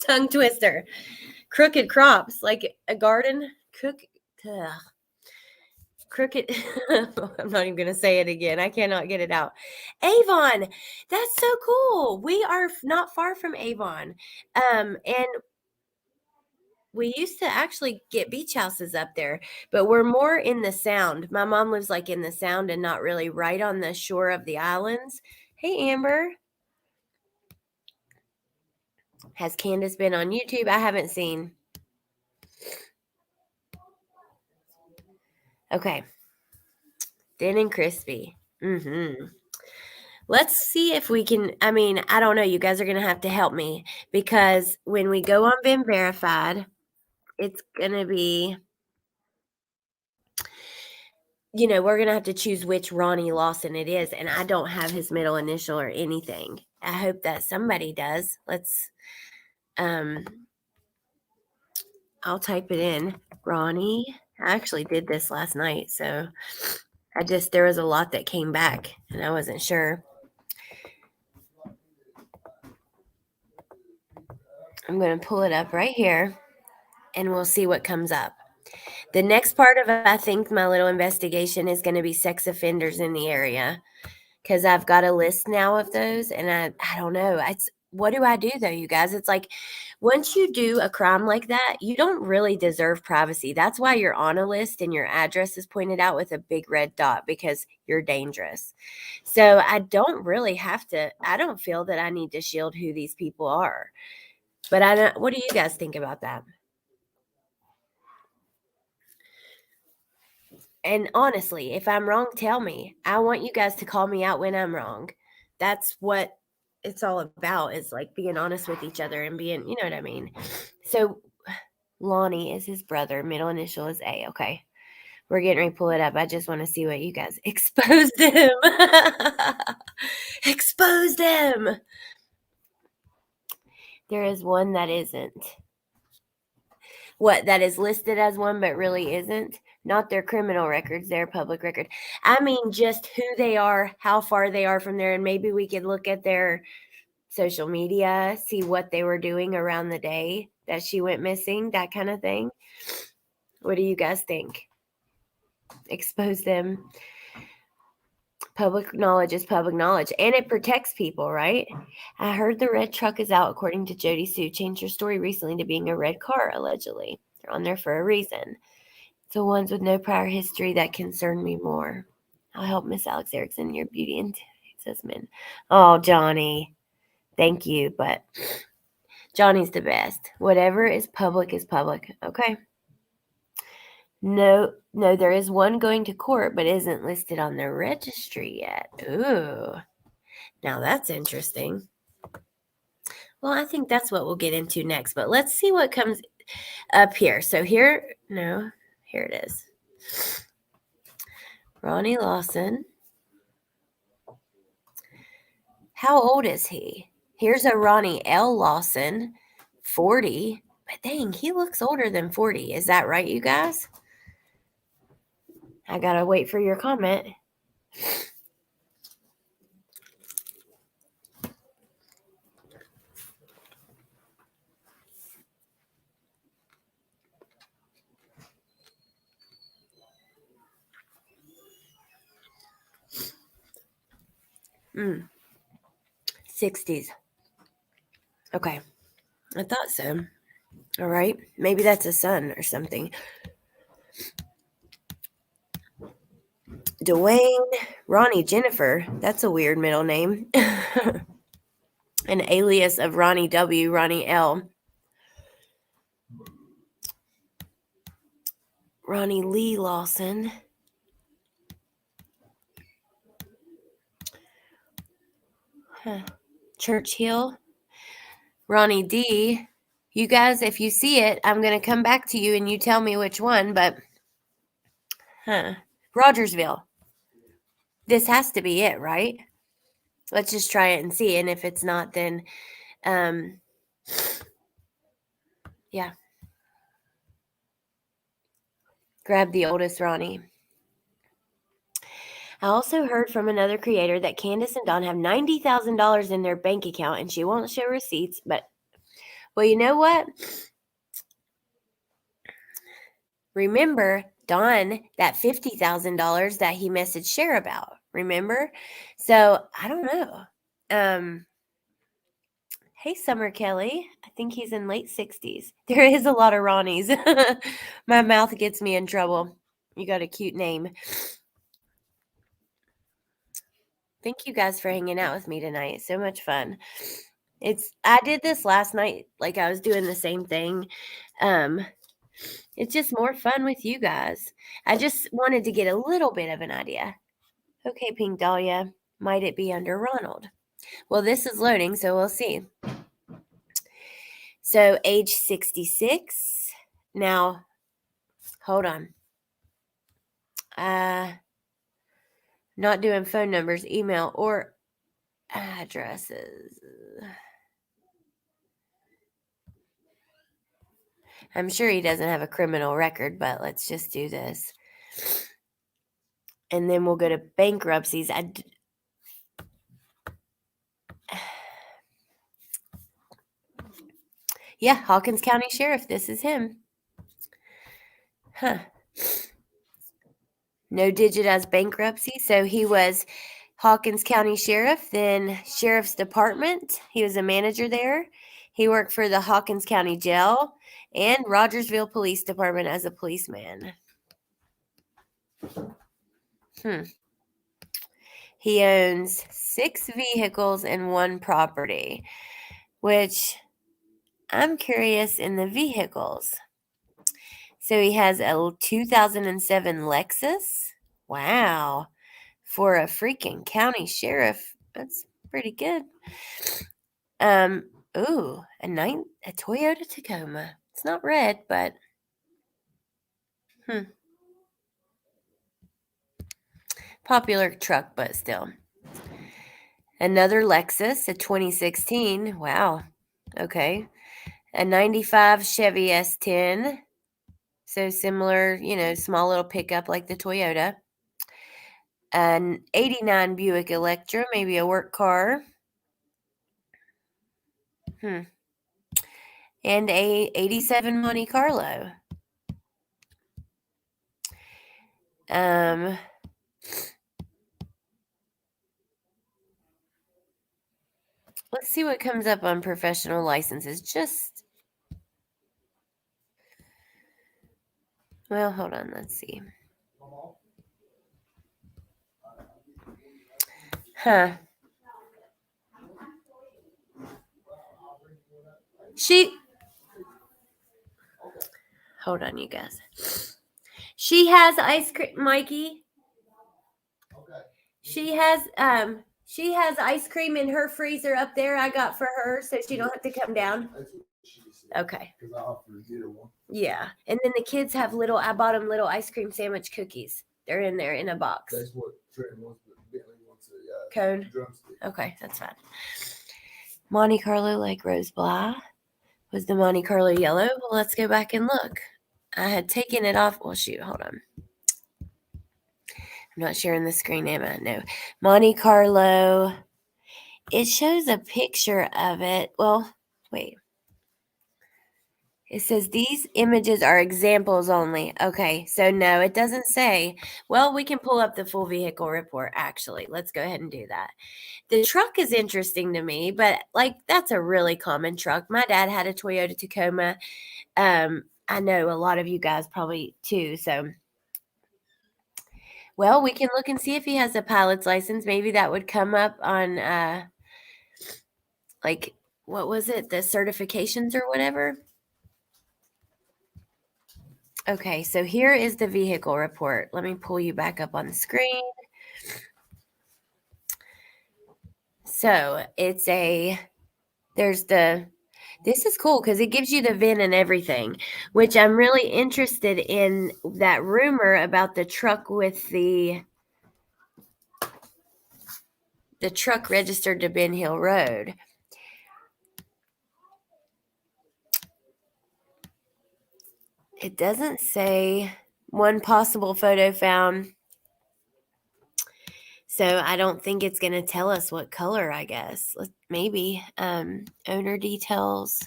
tongue twister, crooked crops like a garden. Crooked. I'm not even gonna say it again. I cannot get it out. Avon, that's so cool. We are not far from Avon, and we used to actually get beach houses up there, but we're more in the sound. My mom lives like in the sound and not really right on the shore of the islands. Hey, Amber. Has Candace been on YouTube? I haven't seen. Okay. Thin and crispy. Let's see if we can. I mean, I don't know. You guys are going to have to help me because when we go on Been Verified, it's going to be, we're going to have to choose which Ronnie Lawson it is. And I don't have his middle initial or anything. I hope that somebody does. I'll type it in. Ronnie. I actually did this last night. So there was a lot that came back and I wasn't sure. I'm going to pull it up right here and we'll see what comes up. The next part of, I think, my little investigation is going to be sex offenders in the area because I've got a list now of those and I don't know. What do I do though, you guys? It's like once you do a crime like that, you don't really deserve privacy. That's why you're on a list and your address is pointed out with a big red dot because you're dangerous. So I don't feel that I need to shield who these people are. But what do you guys think about that? And honestly, if I'm wrong, tell me. I want you guys to call me out when I'm wrong. That's what it's all about, is like being honest with each other and being, you know what I mean? So Lonnie is his brother. Middle initial is A. Okay. We're getting ready to pull it up. I just want to see what you guys exposed him. Exposed him. There is one that isn't. What, that is listed as one but really isn't? Not their criminal records, their public record. I mean, just who they are, how far they are from there, and maybe we could look at their social media, see what they were doing around the day that she went missing, that kind of thing. What do you guys think? Expose them. Public knowledge is public knowledge, and it protects people, right? I heard the red truck is out, according to Jody Sue. Changed her story recently to being a red car, allegedly. They're on there for a reason. It's the ones with no prior history that concern me more. I'll help Miss Alex Erickson, your beauty and Oh, Johnny. Thank you, but Johnny's the best. Whatever is public, okay? No, there is one going to court, but isn't listed on the registry yet. Ooh. Now that's interesting. Well, I think that's what we'll get into next, but let's see what comes up here. So here it is. Ronnie Lawson. How old is he? Here's a Ronnie L. Lawson, 40. But dang, he looks older than 40. Is that right, you guys? I gotta wait for your comment. Mm. 60s. Okay. I thought so. All right. Maybe that's a son or something. Dwayne, Ronnie Jennifer. That's a weird middle name. An alias of Ronnie W, Ronnie L. Ronnie Lee Lawson. Churchill. Ronnie D. You guys, if you see it, I'm going to come back to you and you tell me which one, but Rogersville. This has to be it, right? Let's just try it and see. And if it's not, then, yeah. Grab the oldest Ronnie. I also heard from another creator that Candace and Dawn have $90,000 in their bank account and she won't show receipts. But, well, you know what? Remember, Dawn, that $50,000 that he messaged Cher about. Remember? So, I don't know. Hey, Summer Kelly. I think he's in late 60s. There is a lot of Ronnies. My mouth gets me in trouble. You got a cute name. Thank you guys for hanging out with me tonight. So much fun. I did this last night, like I was doing the same thing. It's just more fun with you guys. I just wanted to get a little bit of an idea. Okay, Pink Dahlia, might it be under Ronald? Well, this is loading, so we'll see. So age 66. Now, hold on. Not doing phone numbers, email, or addresses. I'm sure he doesn't have a criminal record, but let's just do this. And then we'll go to bankruptcies. Yeah, Hawkins County Sheriff. This is him. Huh. No digit as bankruptcy. So he was Hawkins County Sheriff, then Sheriff's Department. He was a manager there. He worked for the Hawkins County Jail and Rogersville Police Department as a policeman. He owns 6 vehicles and 1 property, which I'm curious in the vehicles. So he has a 2007 Lexus. Wow. For a freaking county sheriff, that's pretty good. Ooh, a Toyota Tacoma. It's not red, but popular truck, but still. Another Lexus, a 2016. Wow. Okay. A 95 Chevy S10. So similar, small little pickup like the Toyota. An 89 Buick Electra, maybe a work car. And a 87 Monte Carlo. Let's see what comes up on professional licenses. Well, hold on. Let's see. Hold on, you guys. She has ice cream, Mikey. She has ice cream in her freezer up there. I got for her, so she don't have to come down. Okay. Because I offered to get her one. Yeah, and then the kids have I bought them little ice cream sandwich cookies. They're in there in a box. That's what Trent wants, but Bentley wants a cone. Drumstick. Okay, that's fine. Monte Carlo Lake Rose Blah. Was the Monte Carlo yellow? Well, let's go back and look. I had taken it off. Well, shoot, hold on. I'm not sharing the screen, am I? No. Monte Carlo. It shows a picture of it. Well, wait. It says these images are examples only. Okay, so no, it doesn't say. Well, we can pull up the full vehicle report, actually. Let's go ahead and do that. The truck is interesting to me, but, that's a really common truck. My dad had a Toyota Tacoma. I know a lot of you guys probably too, so. Well, we can look and see if he has a pilot's license. Maybe that would come up on, what was it? The certifications or whatever. Okay, so here is the vehicle report. Let me pull you back up on the screen. So there's the This is cool because it gives you the VIN and everything, which I'm really interested in that rumor about the truck with the truck registered to Ben Hill Road. It doesn't say one possible photo found. So I don't think it's going to tell us what color, I guess. Maybe. Owner details.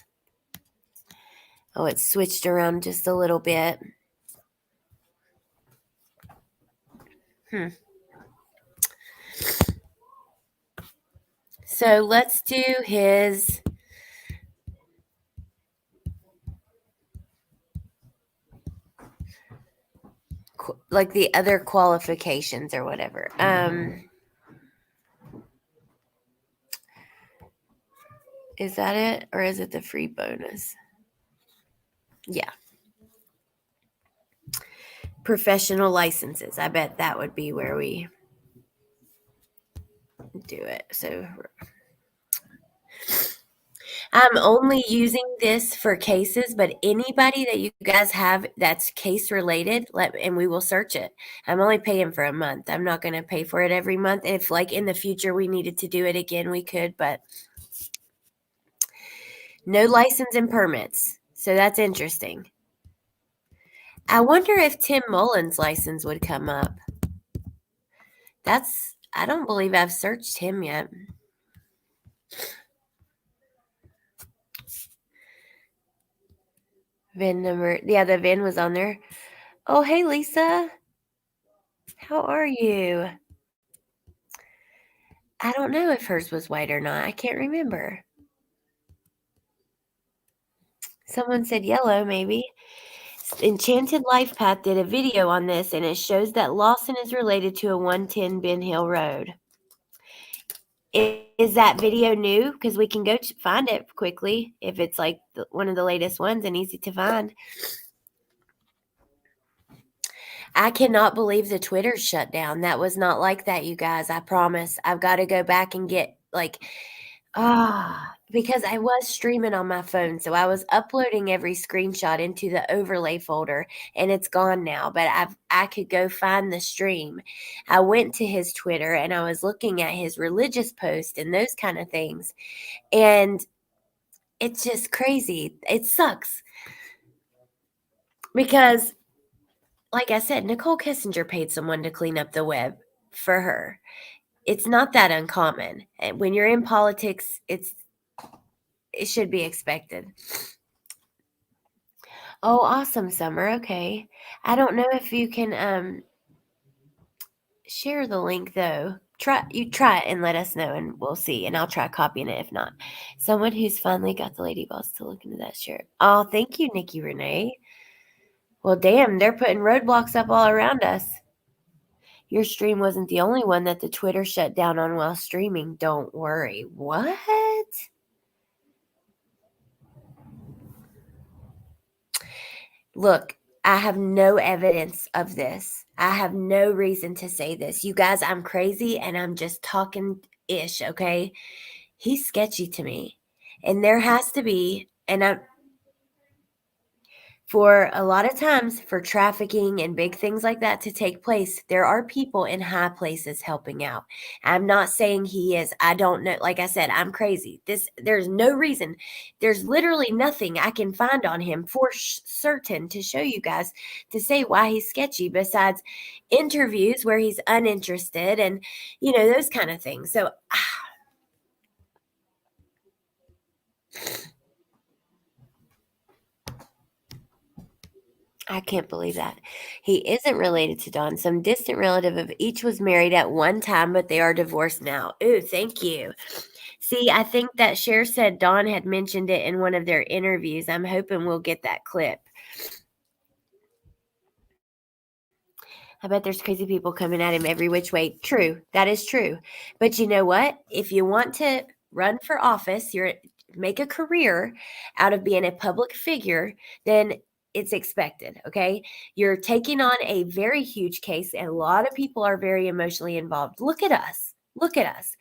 Oh, it's switched around just a little bit. So let's do his like the other qualifications or whatever. Is that it, or is it the free bonus? Yeah. Professional licenses. I bet that would be where we do it. So I'm only using this for cases, but anybody that you guys have that's case related, and we will search it. I'm only paying for a month. I'm not going to pay for it every month. If like in the future we needed to do it again, we could, but no license and permits. So that's interesting. I wonder if Tim Mullen's license would come up. I don't believe I've searched him yet. VIN number. Yeah, the VIN was on there. Oh, hey, Lisa. How are you? I don't know if hers was white or not. I can't remember. Someone said yellow, maybe. Enchanted Life Path did a video on this, and it shows that Lawson is related to a 110 Ben Hill Road. Is that video new? Because we can go find it quickly if it's like one of the latest ones and easy to find. I cannot believe the Twitter shut down. That was not like that, you guys. I promise. I've got to go back and get because I was streaming on my phone. So I was uploading every screenshot into the overlay folder, and it's gone now, but I could go find the stream. I went to his Twitter and I was looking at his religious post and those kind of things. And it's just crazy. It sucks. Because like I said, Nicole Kessinger paid someone to clean up the web for her. It's not that uncommon. And when you're in politics, it should be expected. Oh, awesome, Summer. Okay. I don't know if you can share the link though. Try it and let us know and we'll see. And I'll try copying it if not. Someone who's finally got the lady boss to look into that shirt. Oh, thank you, Nikki Renee. Well, damn, they're putting roadblocks up all around us. Your stream wasn't the only one that the Twitter shut down on while streaming. Don't worry. What? Look, I have no evidence of this. I have no reason to say this. You guys, I'm crazy and I'm just talking ish, okay? He's sketchy to me. And there has to be, for a lot of times, for trafficking and big things like that to take place, there are people in high places helping out. I'm not saying he is. I don't know. Like I said, I'm crazy. There's no reason. There's literally nothing I can find on him for certain to show you guys to say why he's sketchy besides interviews where he's uninterested and, those kind of things. So, I can't believe that. He isn't related to Dawn. Some distant relative of each was married at one time, but they are divorced now. Ooh, thank you. See, I think that Cher said Dawn had mentioned it in one of their interviews. I'm hoping we'll get that clip. I bet there's crazy people coming at him every which way. True. That is true. But you know what? If you want to run for office, make a career out of being a public figure, then it's expected, okay? You're taking on a very huge case, and a lot of people are very emotionally involved. Look at us. Look at us.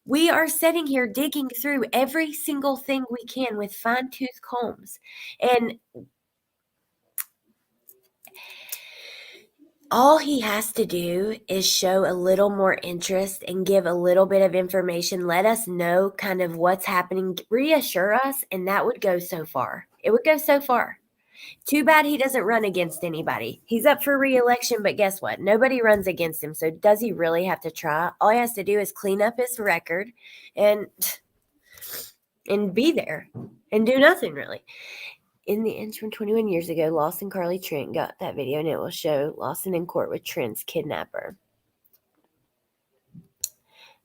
We are sitting here digging through every single thing we can with fine-tooth combs. And all he has to do is show a little more interest and give a little bit of information, let us know kind of what's happening, reassure us, and that would go so far. It would go so far. Too bad he doesn't run against anybody. He's up for re-election, but guess what? Nobody runs against him. So does he really have to try? All he has to do is clean up his record and be there and do nothing really. In the interim, 21 years ago, Lawson Carly Trent got that video, and it will show Lawson in court with Trent's kidnapper.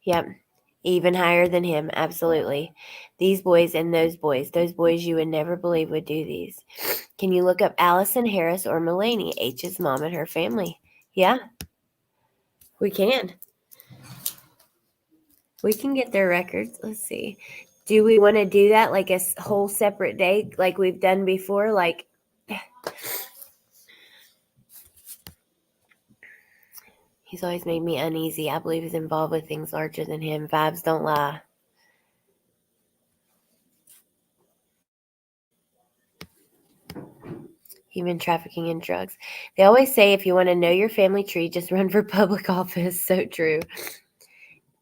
Yep. Even higher than him, absolutely. These boys and those boys you would never believe would do these. Can you look up Allison Harris or Mulaney, H's mom and her family? Yeah, we can. We can get their records. Let's see. Do we want to do that like a whole separate day like we've done before? Like, he's always made me uneasy. I believe he's involved with things larger than him. Vibes don't lie. Human trafficking and drugs. They always say if you want to know your family tree, just run for public office. So true.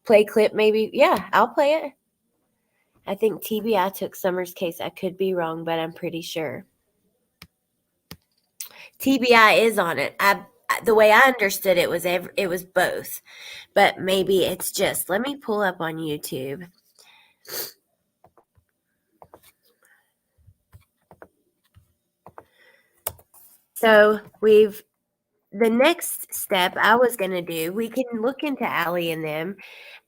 Play clip maybe? Yeah, I'll play it. I think TBI took Summer's case. I could be wrong, but I'm pretty sure. TBI is on it. The way I understood it was both. But maybe it's just, let me pull up on YouTube. So the next step I was going to do, we can look into Allie and them.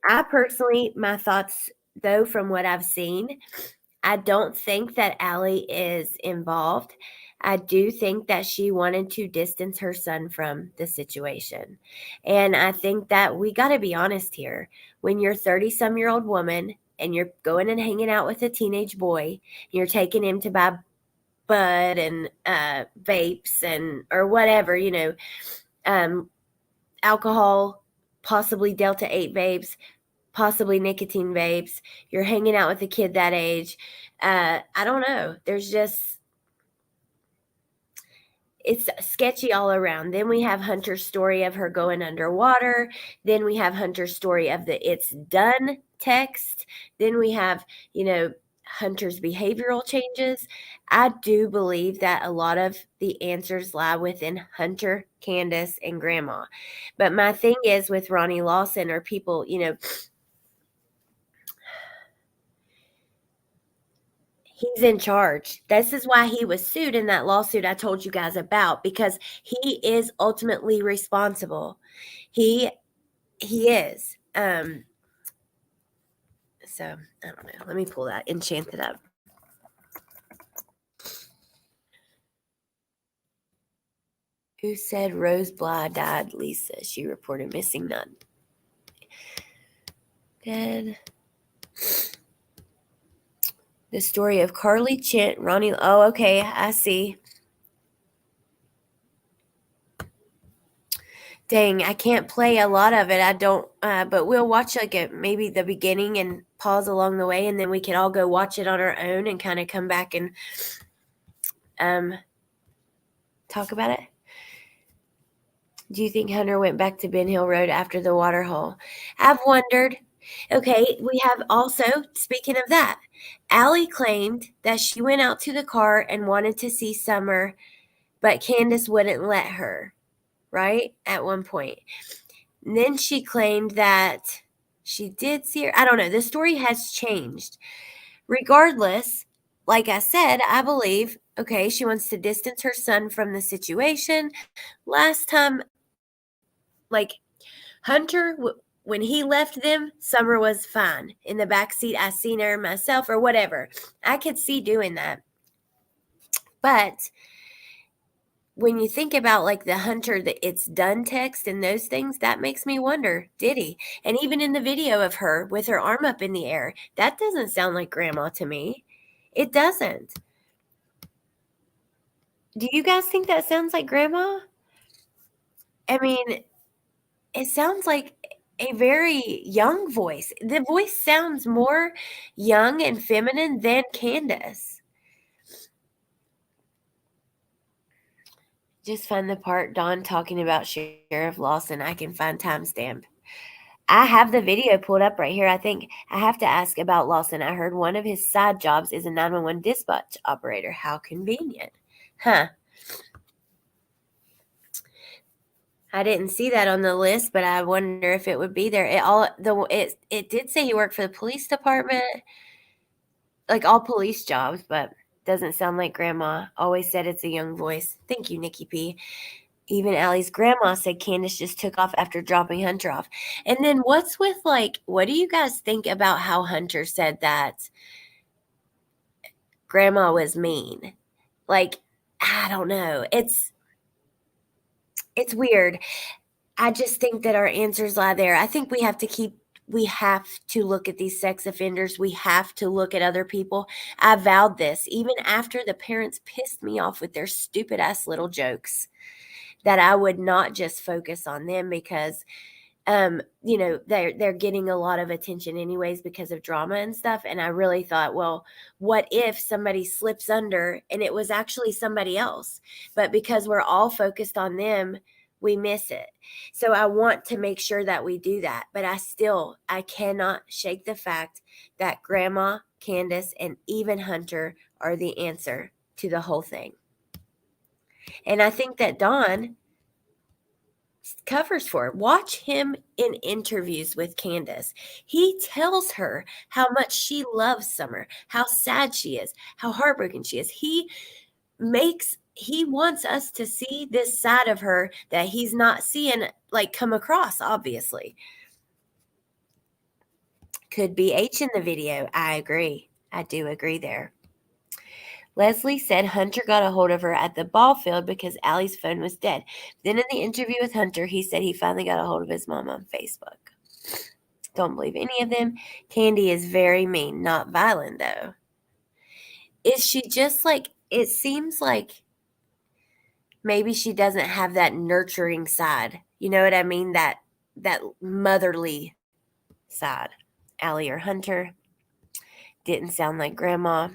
I personally, my thoughts, though, from what I've seen, I don't think that Allie is involved. I do think that she wanted to distance her son from the situation. And I think that we got to be honest here. When you're a 30-some-year-old woman and you're going and hanging out with a teenage boy, you're taking him to buy bud and vapes and or whatever, alcohol, possibly Delta 8 vapes, possibly nicotine vapes. You're hanging out with a kid that age. I don't know. There's just, it's sketchy all around. Then we have Hunter's story of her going underwater. Then we have Hunter's story of the "it's done" text. Then we have, Hunter's behavioral changes. I do believe that a lot of the answers lie within Hunter, Candace, and Grandma. But my thing is with Ronnie Lawson or people, he's in charge. This is why he was sued in that lawsuit I told you guys about, because he is ultimately responsible. He is. So I don't know. Let me pull that enchanted up. Who said Rose Bly died? Lisa. She reported missing, none. Dead. The story of Carly Chint, Ronnie. Oh, okay. I see. Dang, I can't play a lot of it. I don't, but we'll watch maybe the beginning and pause along the way, and then we can all go watch it on our own and kind of come back and talk about it. Do you think Hunter went back to Ben Hill Road after the water hole? I've wondered. Okay, we have also, speaking of that, Allie claimed that she went out to the car and wanted to see Summer, but Candace wouldn't let her, right? At one point. And then she claimed that she did see her. I don't know. The story has changed. Regardless, like I said, I believe, okay, she wants to distance her son from the situation. Last time, Hunter, when he left them, Summer was fine. In the back seat, I seen her myself or whatever. I could see doing that. But when you think about the Hunter, the "it's done" text and those things, that makes me wonder, did he? And even in the video of her with her arm up in the air, that doesn't sound like Grandma to me. It doesn't. Do you guys think that sounds like Grandma? I mean, it sounds like a very young voice. The voice sounds more young and feminine than Candace. Just find the part Dawn talking about Sheriff Lawson. I can find timestamp. I have the video pulled up right here. I think I have to ask about Lawson. I heard one of his side jobs is a 911 dispatch operator. How convenient. Huh. I didn't see that on the list, but I wonder if it would be there. It did say he worked for the police department, like all police jobs, but doesn't sound like grandma. Always said it's a young voice. Thank you, Nikki P. Even Allie's grandma said Candace just took off after dropping Hunter off. And then what's with, like, what do you guys think about how Hunter said that grandma was mean? Like, I don't know. It's weird. I just think that our answers lie there. I think we have to look at these sex offenders. We have to look at other people. I vowed this even after the parents pissed me off with their stupid ass little jokes, that I would not just focus on them because they're getting a lot of attention anyways because of drama and stuff. And I really thought, well, what if somebody slips under and it was actually somebody else? But because we're all focused on them, we miss it. So I want to make sure that we do that. But I cannot shake the fact that Grandma, Candace, and even Hunter are the answer to the whole thing. And I think that Don covers for it. Watch him in interviews with Candace. He tells her how much she loves Summer, how sad she is, how heartbroken she is. He wants us to see this side of her that he's not seeing, like, come across, obviously. Could be H in the video. I agree. I do agree there. Leslie said Hunter got a hold of her at the ball field because Allie's phone was dead. Then in the interview with Hunter, he said he finally got a hold of his mom on Facebook. Don't believe any of them. Candy is very mean, not violent though. Is she just like, it seems like maybe she doesn't have that nurturing side. You know what I mean? That motherly side. Allie or Hunter didn't sound like grandma.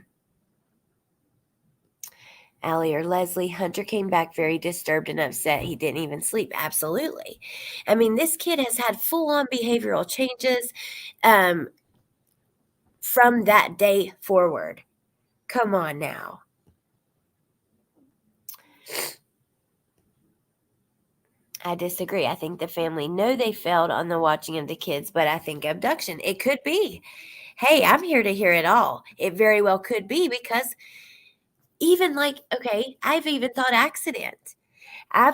Allie or Leslie. Hunter came back very disturbed and upset. He didn't even sleep. Absolutely. I mean, this kid has had full-on behavioral changes from that day forward. Come on now. I disagree. I think the family know they failed on the watching of the kids, but I think abduction. It could be. Hey, I'm here to hear it all. It very well could be because even I've even thought accident. I'm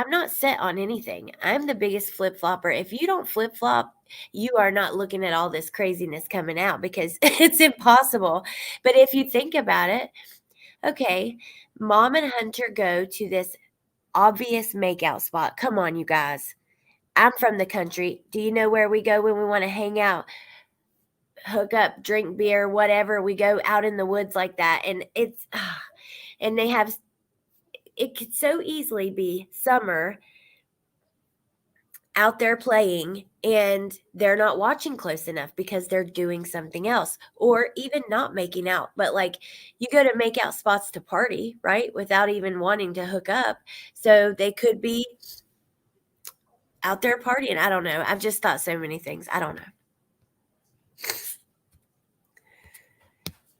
not set on anything. I'm the biggest flip-flopper. If you don't flip-flop, you are not looking at all this craziness coming out because it's impossible. But if you think about it, okay, Mom and Hunter go to this obvious makeout spot. Come on, you guys. I'm from the country. Do you know where we go when we want to hang out? Hook up, drink beer, whatever. We go out in the woods like that. And and it could so easily be Summer out there playing and they're not watching close enough because they're doing something else, or even not making out. But like, you go to make out spots to party, right? Without even wanting to hook up. So they could be out there partying. I don't know. I've just thought so many things. I don't know.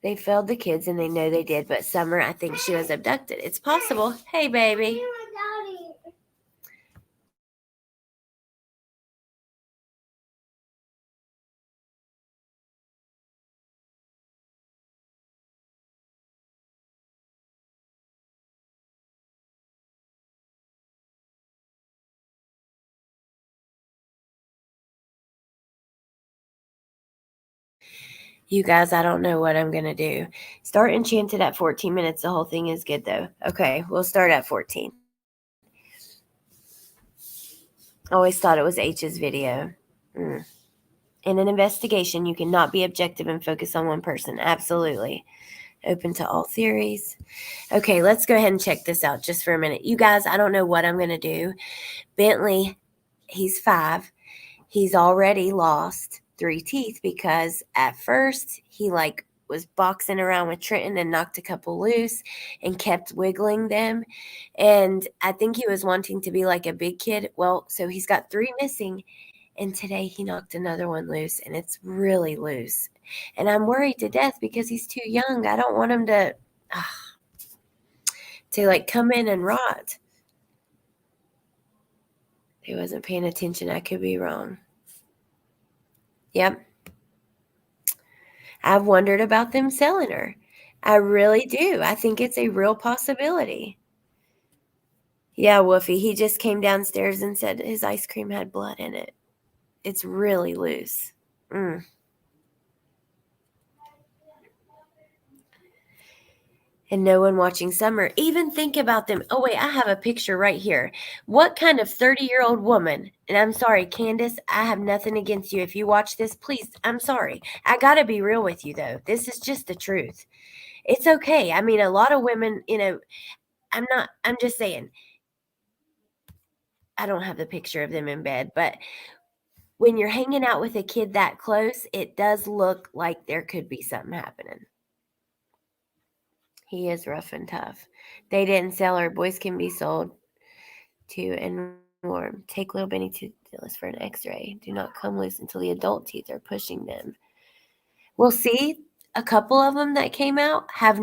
They failed the kids and they know they did, but Summer, I think she was abducted. It's possible. Hey, baby. You guys, I don't know what I'm going to do. Start Enchanted at 14 minutes. The whole thing is good, though. Okay, we'll start at 14. Always thought it was H's video. In an investigation, you cannot be objective and focus on one person. Absolutely. Open to all theories. Okay, let's go ahead and check this out just for a minute. You guys, I don't know what I'm going to do. Bentley he's 5. He's already lost 3 teeth because at first he like was boxing around with Trenton and knocked a couple loose and kept wiggling them. And I think he was wanting to be like a big kid. Well, so he's got 3 missing. And today he knocked another one loose and it's really loose. And I'm worried to death because he's too young. I don't want him to like come in and rot. He wasn't paying attention. I could be wrong. Yep. I've wondered about them selling her. I really do. I think it's a real possibility. Yeah, Woofy, he just came downstairs and said his ice cream had blood in it. It's really loose. And no one watching Summer. Even think about them. Oh, wait, I have a picture right here. What kind of 30-year-old woman, and I'm sorry, Candace, I have nothing against you. If you watch this, please, I'm sorry. I got to be real with you, though. This is just the truth. It's okay. I mean, a lot of women, I'm just saying, I don't have the picture of them in bed, but when you're hanging out with a kid that close, it does look like there could be something happening. He is rough and tough. They didn't sell her. Boys can be sold to and warm. Take little Benny to Dillis for an x-ray. Do not come loose until the adult teeth are pushing them. We'll see. A couple of them that came out have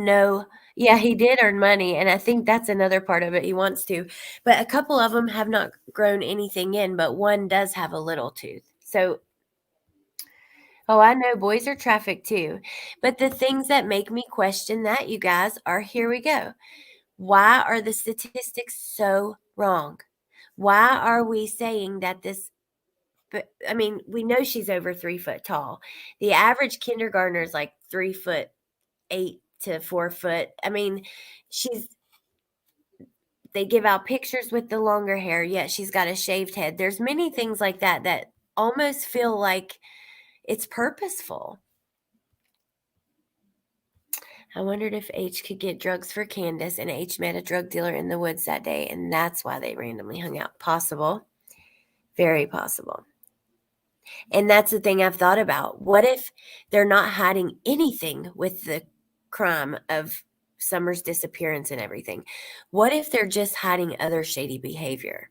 yeah, he did earn money, and I think that's another part of it. He wants to. But a couple of them have not grown anything in, but one does have a little tooth. So, I know boys are trafficked too. But the things that make me question that, you guys, are here we go. Why are the statistics so wrong? Why are we saying that this? But I mean, we know she's over 3 foot tall. The average kindergartner is like 3'8" to 4 foot. I mean, they give out pictures with the longer hair, yet she's got a shaved head. There's many things like that that almost feel like it's purposeful. I wondered if H could get drugs for Candace, and H met a drug dealer in the woods that day, and that's why they randomly hung out. Possible. Very possible. And that's the thing I've thought about. What if they're not hiding anything with the crime of Summer's disappearance and everything? What if they're just hiding other shady behavior?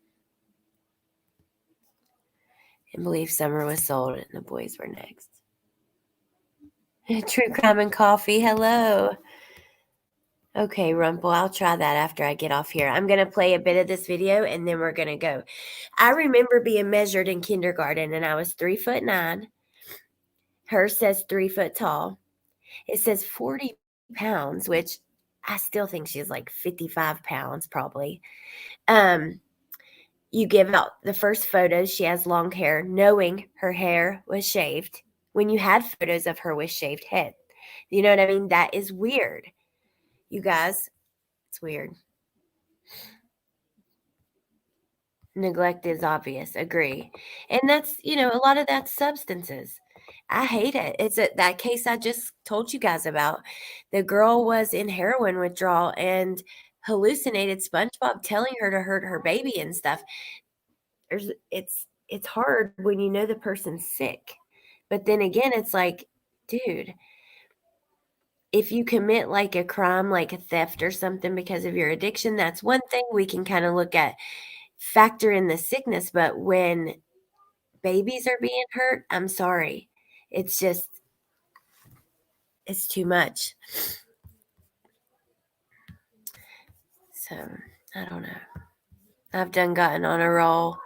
And believe Summer was sold and the boys were next. True crime and coffee. Hello. Okay, Rumple, I'll try that after I get off here. I'm going to play a bit of this video and then we're going to go. I remember being measured in kindergarten and I was 3'9". Hers says 3 foot tall. It says 40 pounds, which I still think she's like 55 pounds probably. You give out the first photos. She has long hair, knowing her hair was shaved when you had photos of her with shaved head. You know what I mean? That is weird. You guys, it's weird. Neglect is obvious. Agree. And that's, a lot of that's substances. I hate it. It's that case I just told you guys about. The girl was in heroin withdrawal and hallucinated SpongeBob telling her to hurt her baby and stuff. It's hard when you know the person's sick. But then again, it's like, dude, if you commit like a crime, like a theft or something because of your addiction, that's one thing we can kind of look at, factor in the sickness. But when babies are being hurt, I'm sorry. It's too much. So, I don't know. I've gotten on a roll.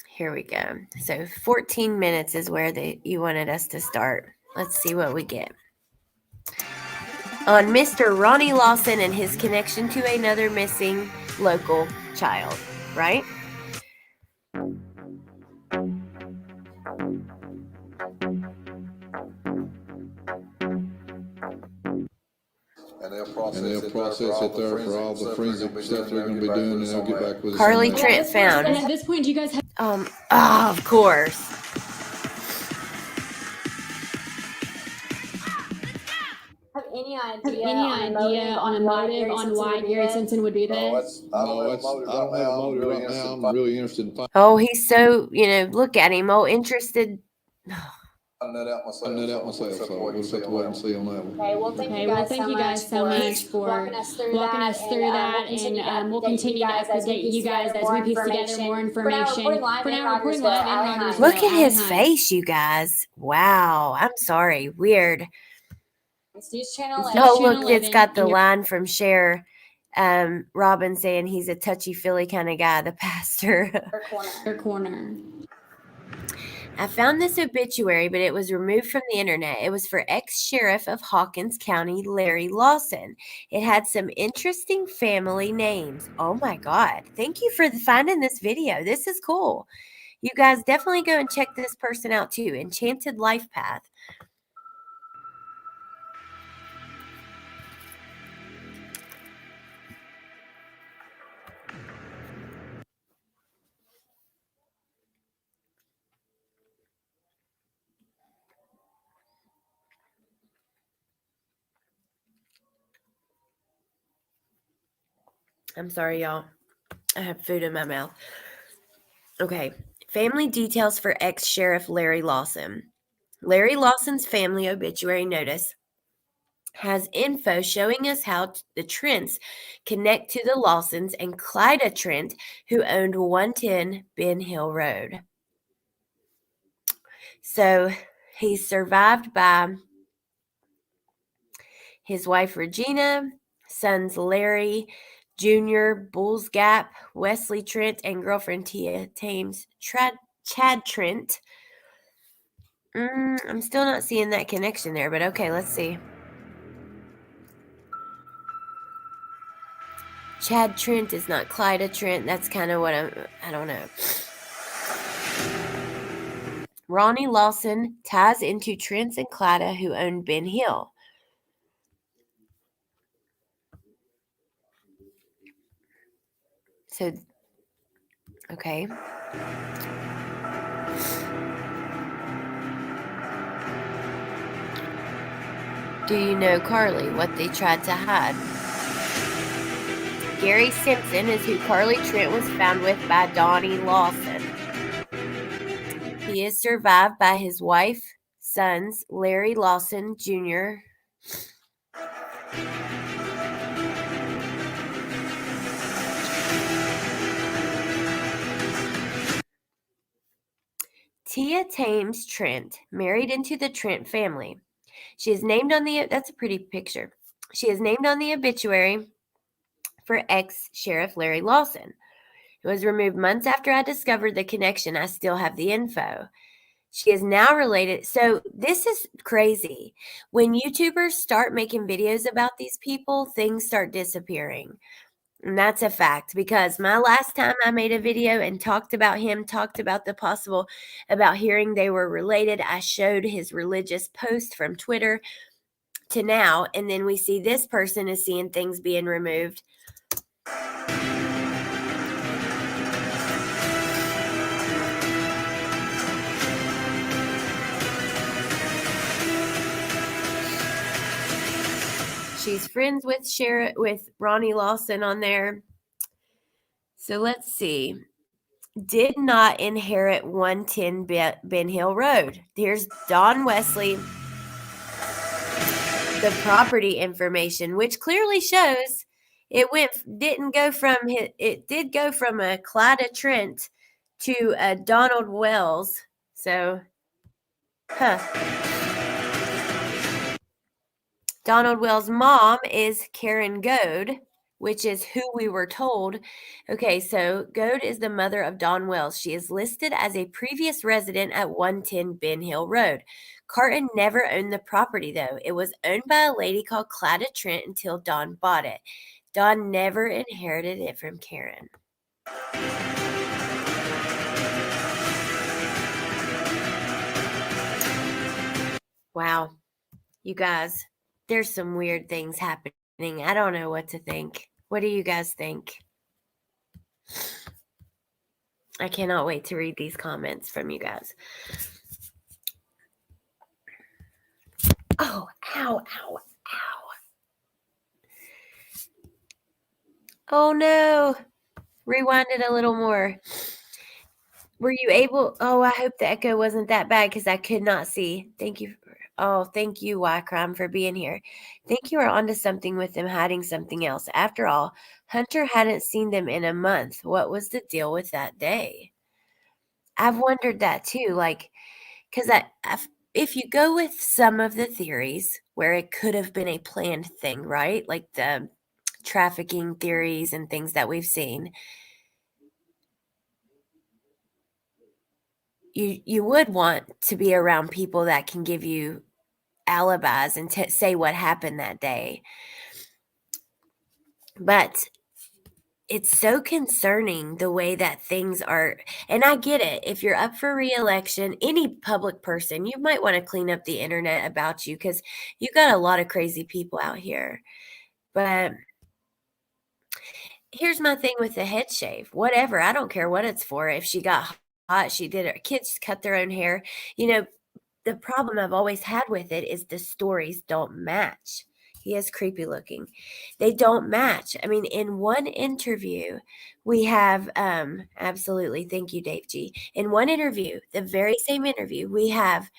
Here we go. So 14 minutes is where you wanted us to start. Let's see what we get. On Mr. Ronnie Lawson and his connection to another missing local child, right? And they'll process it there for all the forensic stuff they're going to be doing, and they'll get back with us. Carly Trent found. And at this point, do you guys have... Of course. have any idea on a motive on why Gary Simpson would do this? I don't have a motive right now. I'm really interested in Oh, he's so, look at him, all interested. finding that out myself, so we'll just have to wait and see on that one. Okay, well, thank you guys so much for walking us through that, and we'll continue to update you guys as we piece together more information. For now, reporting live in Rogersville. Look at his Allie Hunt. face, you guys. Wow. I'm sorry. Weird. News Channel Oh, look, 11, it's got the and you're- line from Cher. Robin saying he's a touchy-feely kind of guy, the pastor. Your corner. I found this obituary, but it was removed from the internet. It was for ex-sheriff of Hawkins County, Larry Lawson. It had some interesting family names. Oh my God. Thank you for finding this video. This is cool. You guys definitely go and check this person out too. Enchanted Life Path. I'm sorry, y'all. I have food in my mouth. Okay. Family details for ex-sheriff Larry Lawson. Larry Lawson's family obituary notice has info showing us how the Trents connect to the Lawsons and Clyda Trent, who owned 110 Ben Hill Road. So he's survived by his wife Regina, sons Larry Jr., Bulls Gap, Wesley Trent, and girlfriend Tia Thames Chad Trent. I'm still not seeing that connection there, but okay, let's see. Chad Trent is not Clyda Trent. That's kind of what I don't know. Ronnie Lawson ties into Trent and Clyda, who owned Ben Hill. So, okay. Do you know Carly, what they tried to hide? Gary Simpson is who Carly Trent was found with by Donnie Lawson. He is survived by his wife, sons, Larry Lawson Jr., Tia Thames Trent, married into the Trent family. She is named on the, that's a pretty picture. She is named on the obituary for ex-sheriff Larry Lawson. It was removed months after I discovered the connection. I still have the info. She is now related. So this is crazy. When YouTubers start making videos about these people, things start disappearing. And that's a fact, because my last time I made a video and talked about him, talked about the possible, about hearing they were related, I showed his religious post from Twitter to now, and then we see this person is seeing things being removed. She's friends with Ronnie Lawson on there. So let's see. Did not inherit 110 Ben Hill Road. Here's Don Wesley. The property information, which clearly shows it did go from a Clyda Trent to a Donald Wells. So, Donald Wells' mom is Karen Goad, which is who we were told. Okay, so Goad is the mother of Don Wells. She is listed as a previous resident at 110 Ben Hill Road. Carton never owned the property, though. It was owned by a lady called Clyda Trent until Don bought it. Don never inherited it from Karen. Wow. You guys, there's some weird things happening. I don't know what to think. What do you guys think? I cannot wait to read these comments from you guys. Oh, ow, ow, ow. Oh no. Rewind it a little more. Were you able? Oh, I hope the echo wasn't that bad because I could not see. Thank you. Thank you, Y Crime, for being here. Think you are onto something with them hiding something else. After all, Hunter hadn't seen them in a month. What was the deal with that day? I've wondered that too. Like, because if you go with some of the theories where it could have been a planned thing, right? Like the trafficking theories and things that we've seen, you would want to be around people that can give you alibis and say what happened that day. But it's so concerning the way that things are. And I get it. If you're up for reelection, any public person, you might want to clean up the internet about you because you got a lot of crazy people out here. But here's my thing with the head shave. Whatever. I don't care what it's for. If she got hot, she did it. Kids cut their own hair. You know, the problem I've always had with it is the stories don't match. He is creepy looking. They don't match. I mean, in one interview, we have absolutely, thank you, Dave G. In one interview, the very same interview, we have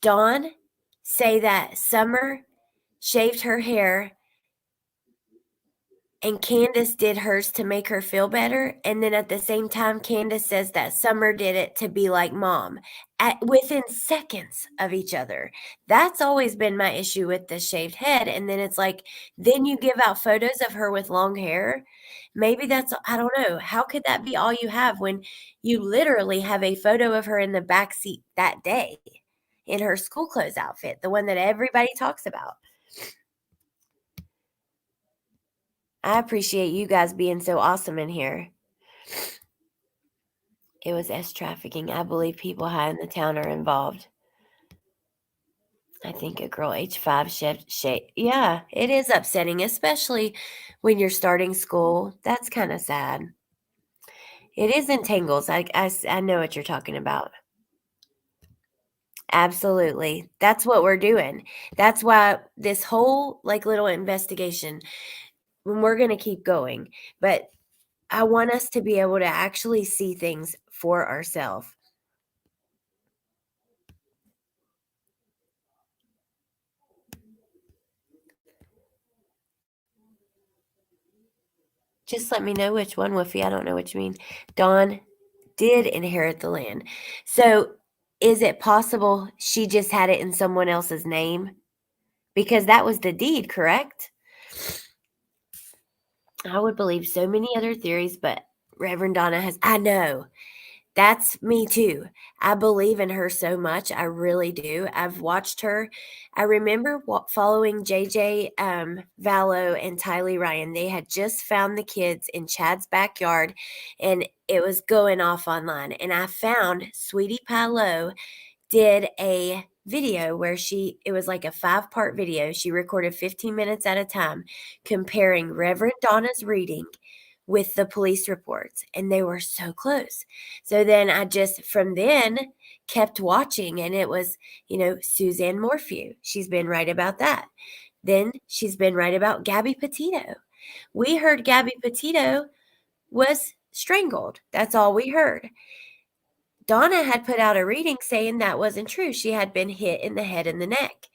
Dawn say that Summer shaved her hair and Candace did hers to make her feel better. And then at the same time, Candace says that Summer did it to be like mom within seconds of each other. That's always been my issue with the shaved head. And then it's like, then you give out photos of her with long hair. Maybe that's, I don't know. How could that be all you have when you literally have a photo of her in the back seat that day in her school clothes outfit, the one that everybody talks about? I appreciate you guys being so awesome in here. It was S trafficking. I believe people high in the town are involved. I think a girl age 5 yeah, it is upsetting, especially when you're starting school. That's kind of sad. It is in tangles. I know what you're talking about. Absolutely. That's what we're doing. That's why this whole like little investigation, when we're going to keep going, but I want us to be able to actually see things for ourselves. Just let me know which one, Woofy. I don't know what you mean. Dawn did inherit the land. So is it possible she just had it in someone else's name? Because that was the deed, correct? I would believe so many other theories, but Reverend Donna has, I know. That's me too. I believe in her so much. I really do. I've watched her. I remember following JJ Vallow and Tylee Ryan. They had just found the kids in Chad's backyard and it was going off online. And I found Sweetie Pie Low did a video where it was like a 5-part video. She recorded 15 minutes at a time comparing Reverend Donna's reading with the police reports, and they were so close. So then I just from then kept watching, and it was, Suzanne Morphew. She's been right about that. Then she's been right about Gabby Petito. We heard Gabby Petito was strangled. That's all we heard. Donna had put out a reading saying that wasn't true. She had been hit in the head and the neck.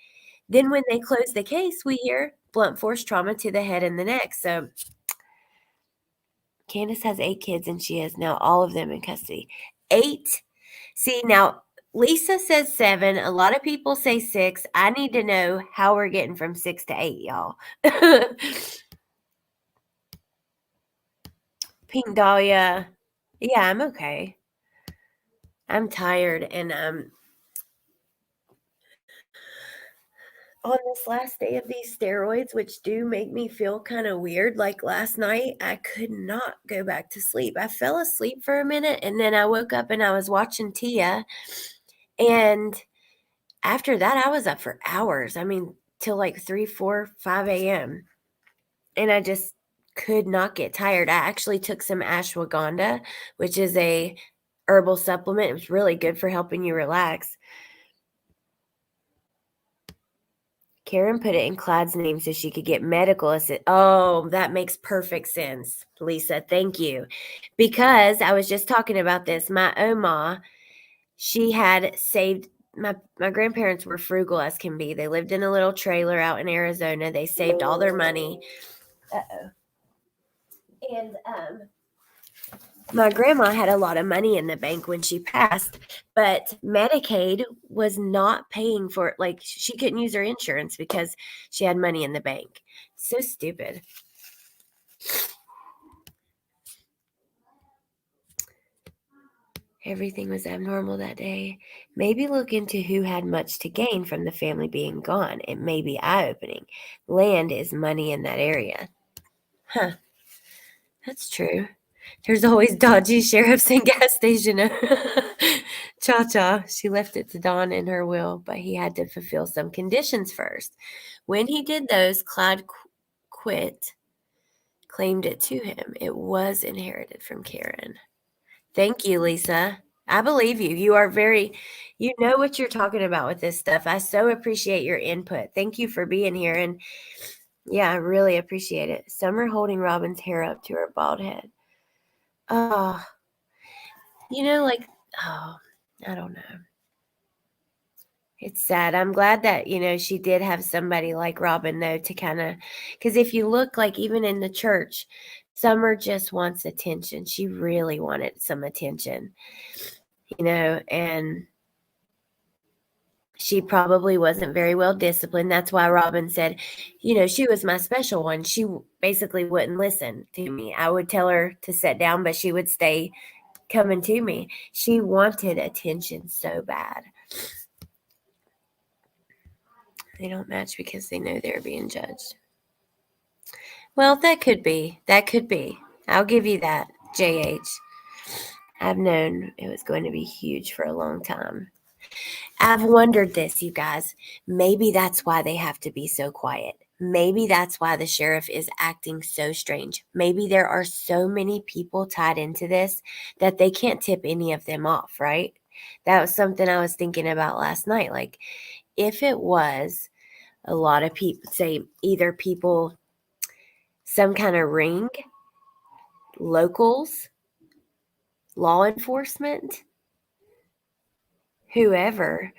Then when they closed the case, we hear blunt force trauma to the head and the neck. So Candace has 8 kids and she has now all of them in custody. 8. See, now Lisa says 7. A lot of people say 6. I need to know how we're getting from 6 to 8, y'all. Pink Dahlia. Yeah, I'm okay. I'm tired and on this last day of these steroids, which do make me feel kind of weird. Like last night, I could not go back to sleep. I fell asleep for a minute and then I woke up and I was watching Tia. And after that, I was up for hours. I mean, till like 3, 4, 5 a.m. And I just could not get tired. I actually took some ashwagandha, which is a herbal supplement. It was really good for helping you relax. Karen put it in Clyde's name so she could get medical assistance. Oh, that makes perfect sense, Lisa. Thank you. Because I was just talking about this. My Oma, she had saved my grandparents were frugal as can be. They lived in a little trailer out in Arizona. They saved all their money. Uh-oh. And my grandma had a lot of money in the bank when she passed, but Medicaid was not paying for it. Like, she couldn't use her insurance because she had money in the bank. So stupid. Everything was abnormal that day. Maybe look into who had much to gain from the family being gone. It may be eye-opening. Land is money in that area. Huh. That's true. There's always dodgy sheriffs and gas station. Cha-cha. She left it to Don in her will, but he had to fulfill some conditions first. When he did those, Clyde claimed it to him. It was inherited from Karen. Thank you, Lisa. I believe you. You know what you're talking about with this stuff. I so appreciate your input. Thank you for being here. And yeah, I really appreciate it. Summer holding Robin's hair up to her bald head. Oh, I don't know. It's sad. I'm glad that, she did have somebody like Robin, though, to kind of, because if you look, like, even in the church, Summer just wants attention. She really wanted some attention, and she probably wasn't very well disciplined. That's why Robin said, she was my special one. She basically wouldn't listen to me. I would tell her to sit down, but she would stay coming to me. She wanted attention so bad. They don't match because they know they're being judged. Well, that could be. I'll give you that, JH. I've known it was going to be huge for a long time. I've wondered this, you guys. Maybe that's why they have to be so quiet. Maybe that's why the sheriff is acting so strange. Maybe there are so many people tied into this that they can't tip any of them off, right? That was something I was thinking about last night. Like, if it was a lot of people, say either people, some kind of ring, locals, law enforcement, whoever,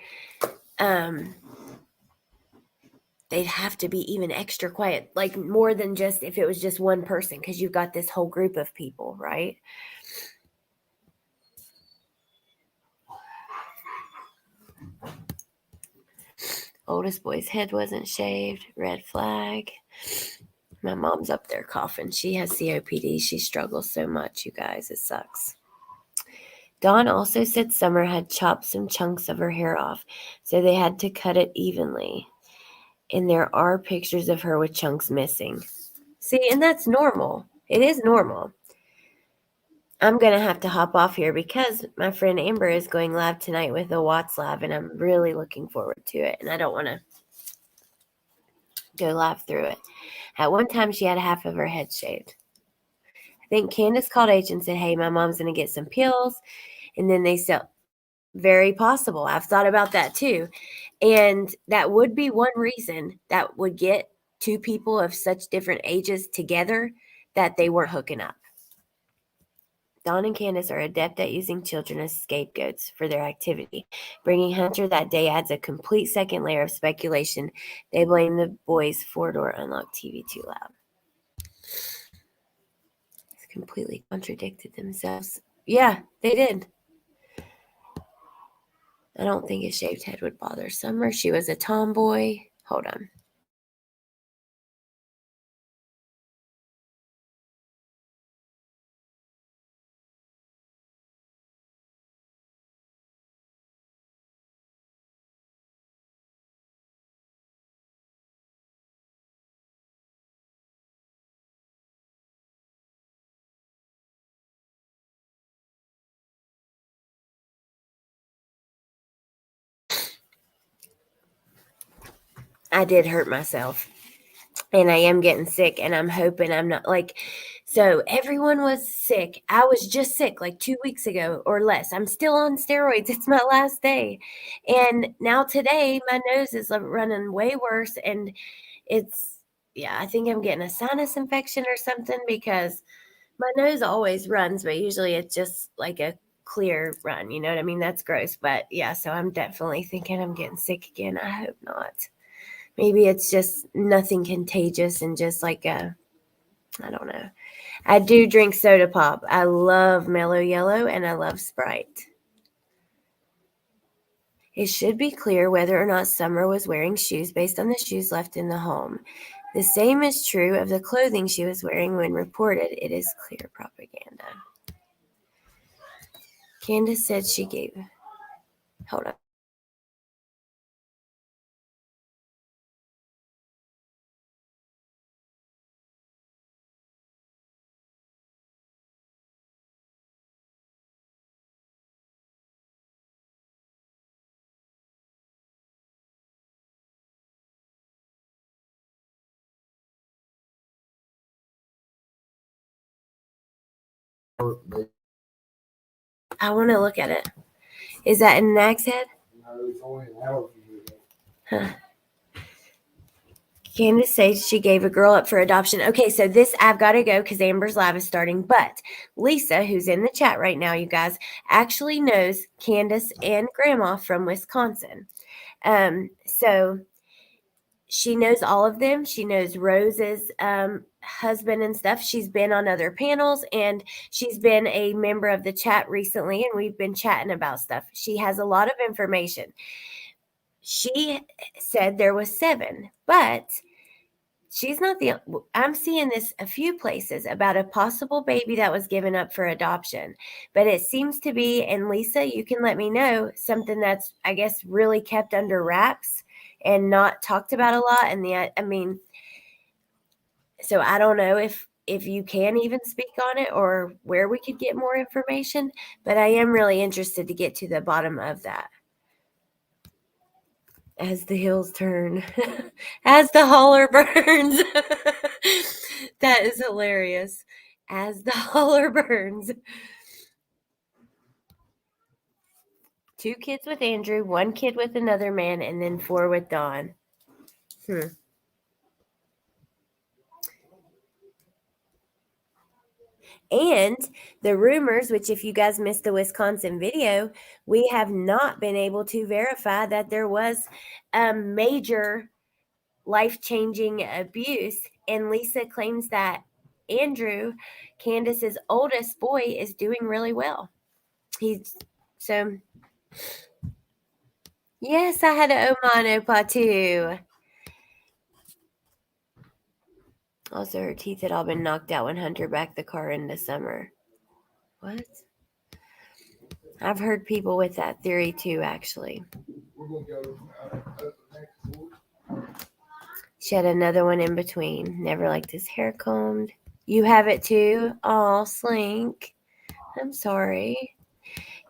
they'd have to be even extra quiet, like more than just if it was just one person, because you've got this whole group of people, right? Oldest boy's head wasn't shaved. Red flag. My mom's up there coughing. She has COPD. She struggles so much, you guys. It sucks. Dawn also said Summer had chopped some chunks of her hair off, so they had to cut it evenly. And there are pictures of her with chunks missing. See, and that's normal. It is normal. I'm going to have to hop off here because my friend Amber is going live tonight with the Watts Lab, and I'm really looking forward to it, and I don't want to go live through it. At one time, she had half of her head shaved. I think Candace called H and said, hey, my mom's going to get some pills, and then they sell. Very possible. I've thought about that too. And that would be one reason that would get two people of such different ages together, that they weren't hooking up. Dawn and Candace are adept at using children as scapegoats for their activity. Bringing Hunter that day adds a complete second layer of speculation. They blame the boys' four-door unlocked TV too loud. It's completely contradicted themselves. Yeah, they did. I don't think a shaved head would bother Summer. She was a tomboy. Hold on. I did hurt myself, and I am getting sick, and I'm hoping I'm not, like, So everyone was sick. I was just sick like 2 weeks ago or less. I'm still on steroids. It's my last day. And now today my nose is running way worse, and it's yeah, I think I'm getting a sinus infection or something because my nose always runs, but usually it's just like a clear run, you know what I mean? That's gross. But yeah, so I'm definitely thinking I'm getting sick again. I hope not. Maybe it's just nothing contagious and just like I don't know. I do drink soda pop. I love Mellow Yellow and I love Sprite. It should be clear whether or not Summer was wearing shoes based on the shoes left in the home. The same is true of the clothing she was wearing when reported. It is clear propaganda. Candace said she gave. Hold on. I want to look at it. Is that in Nag's head? No, it's only an hour from here. Huh. Candace says she gave a girl up for adoption. Okay, so this I've got to go because Amber's Live is starting. But Lisa, who's in the chat right now, you guys, actually knows Candace and Grandma from Wisconsin. So she knows all of them. She knows Rose's husband and stuff. She's been on other panels and she's been a member of the chat recently, and we've been chatting about stuff. She has a lot of information. She said there was 7, but she's not the I'm seeing this a few places about a possible baby that was given up for adoption. But it seems to be, and Lisa, you can let me know, something that's I guess really kept under wraps and not talked about a lot. And I mean, so I don't know if you can even speak on it or where we could get more information, but I am really interested to get to the bottom of that. As the hills turn, as the holler burns. That is hilarious. As the holler burns. 2 kids with Andrew, 1 kid with another man, and then 4 with Dawn. And the rumors, which if you guys missed the Wisconsin video, we have not been able to verify that there was a major life-changing abuse. And Lisa claims that Andrew, Candace's oldest boy, is doing really well. Yes, I had an Oma and Opa too. Also, her teeth had all been knocked out when Hunter backed the car in the summer. What? I've heard people with that theory too, actually. We're going to go up next door. She had another one in between. Never liked his hair combed. You have it too? Oh, Slink. I'm sorry.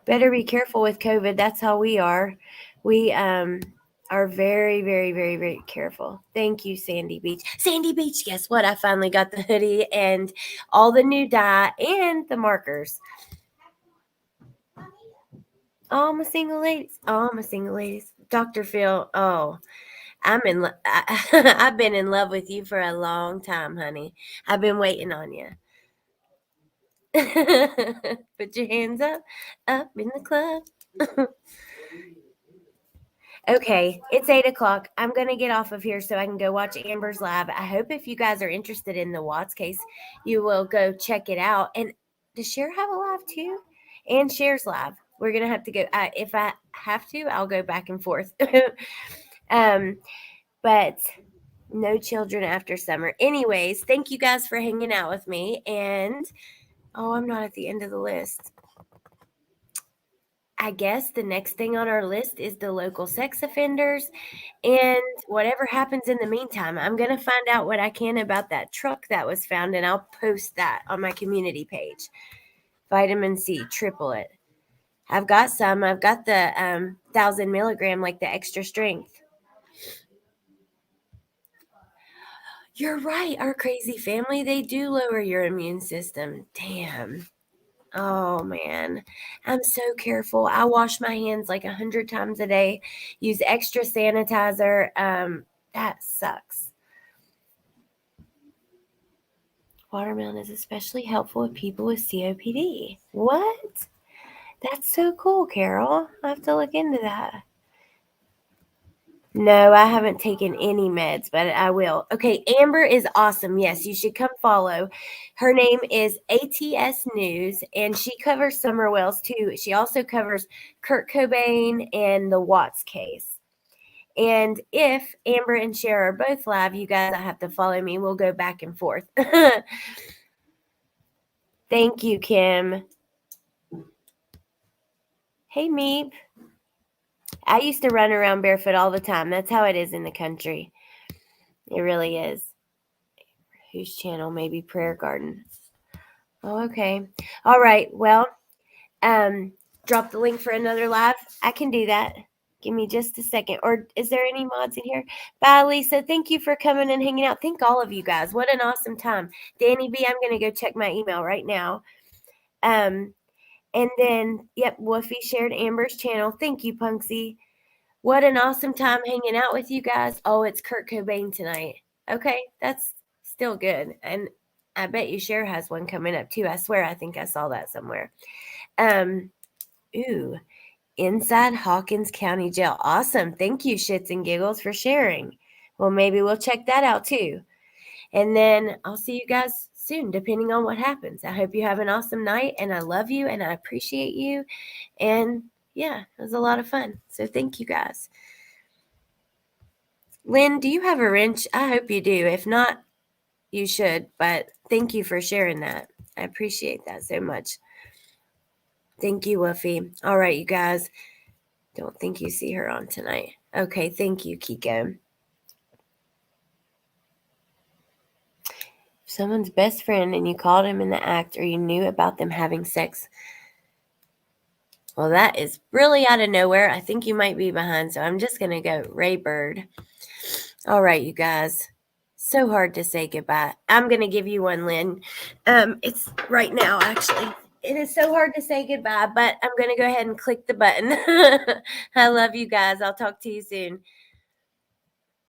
Better be careful with COVID. That's how we are. We are very, very, very, very careful. Thank you, Sandy Beach. Sandy Beach, guess what? I finally got the hoodie and all the new dye and the markers. All my single ladies. All my single ladies. Dr. Phil, oh, I've been in love with you for a long time, honey. I've been waiting on you. Put your hands up in the club. Okay, it's 8:00. I'm going to get off of here so I can go watch Amber's Live. I hope if you guys are interested in the Watts case, you will go check it out. And does Cher have a live too? And Cher's live. We're going to have to go. If I have to, I'll go back and forth. But no children after summer. Anyways, thank you guys for hanging out with me. And, oh, I'm not at the end of the list. I guess the next thing on our list is the local sex offenders and whatever happens in the meantime. I'm going to find out what I can about that truck that was found, and I'll post that on my community page. Vitamin C, triple it. I've got some. I've got the 1,000 milligram, like the extra strength. You're right. Our crazy family, they do lower your immune system. Damn. Oh man, I'm so careful. I wash my hands like 100 times a day, use extra sanitizer. That sucks. Watermelon is especially helpful with people with COPD. What? That's so cool, Carol. I have to look into that. No, I haven't taken any meds, but I will. Okay, Amber is awesome. Yes, you should come follow. Her name is ATS News, and she covers Summer Wells too. She also covers Kurt Cobain and the Watts case. And if Amber and Cher are both live, you guys have to follow me. We'll go back and forth. Thank you, Kim. Hey, Meep. I used to run around barefoot all the time. That's how it is in the country. It really is. Whose channel? Maybe Prayer Garden. Oh, okay. All right. Well, drop the link for another live. I can do that. Give me just a second. Or is there any mods in here? Bye, Lisa. Thank you for coming and hanging out. Thank all of you guys. What an awesome time. Danny B, I'm going to go check my email right now. And then, yep, Woofy shared Amber's channel. Thank you, Punksy. What an awesome time hanging out with you guys. Oh, it's Kurt Cobain tonight. Okay, that's still good. And I bet you Cher has one coming up too. I swear I think I saw that somewhere. Ooh, inside Hawkins County Jail. Awesome. Thank you, Shits and Giggles, for sharing. Well, maybe we'll check that out too. And then I'll see you guys soon, depending on what happens. I hope you have an awesome night, and I love you, and I appreciate you. And yeah, it was a lot of fun. So thank you guys. Lynn, do you have a wrench? I hope you do. If not, you should. But thank you for sharing that. I appreciate that so much. Thank you, Woofy. All right, you guys. Don't think you see her on tonight. Okay, thank you, Kiko. If someone's best friend and you called him in the act or you knew about them having sex, well, that is really out of nowhere. I think you might be behind, so I'm just going to go Ray Bird. All right, you guys. So hard to say goodbye. I'm going to give you one, Lynn. It's right now, actually. It is so hard to say goodbye, but I'm going to go ahead and click the button. I love you guys. I'll talk to you soon.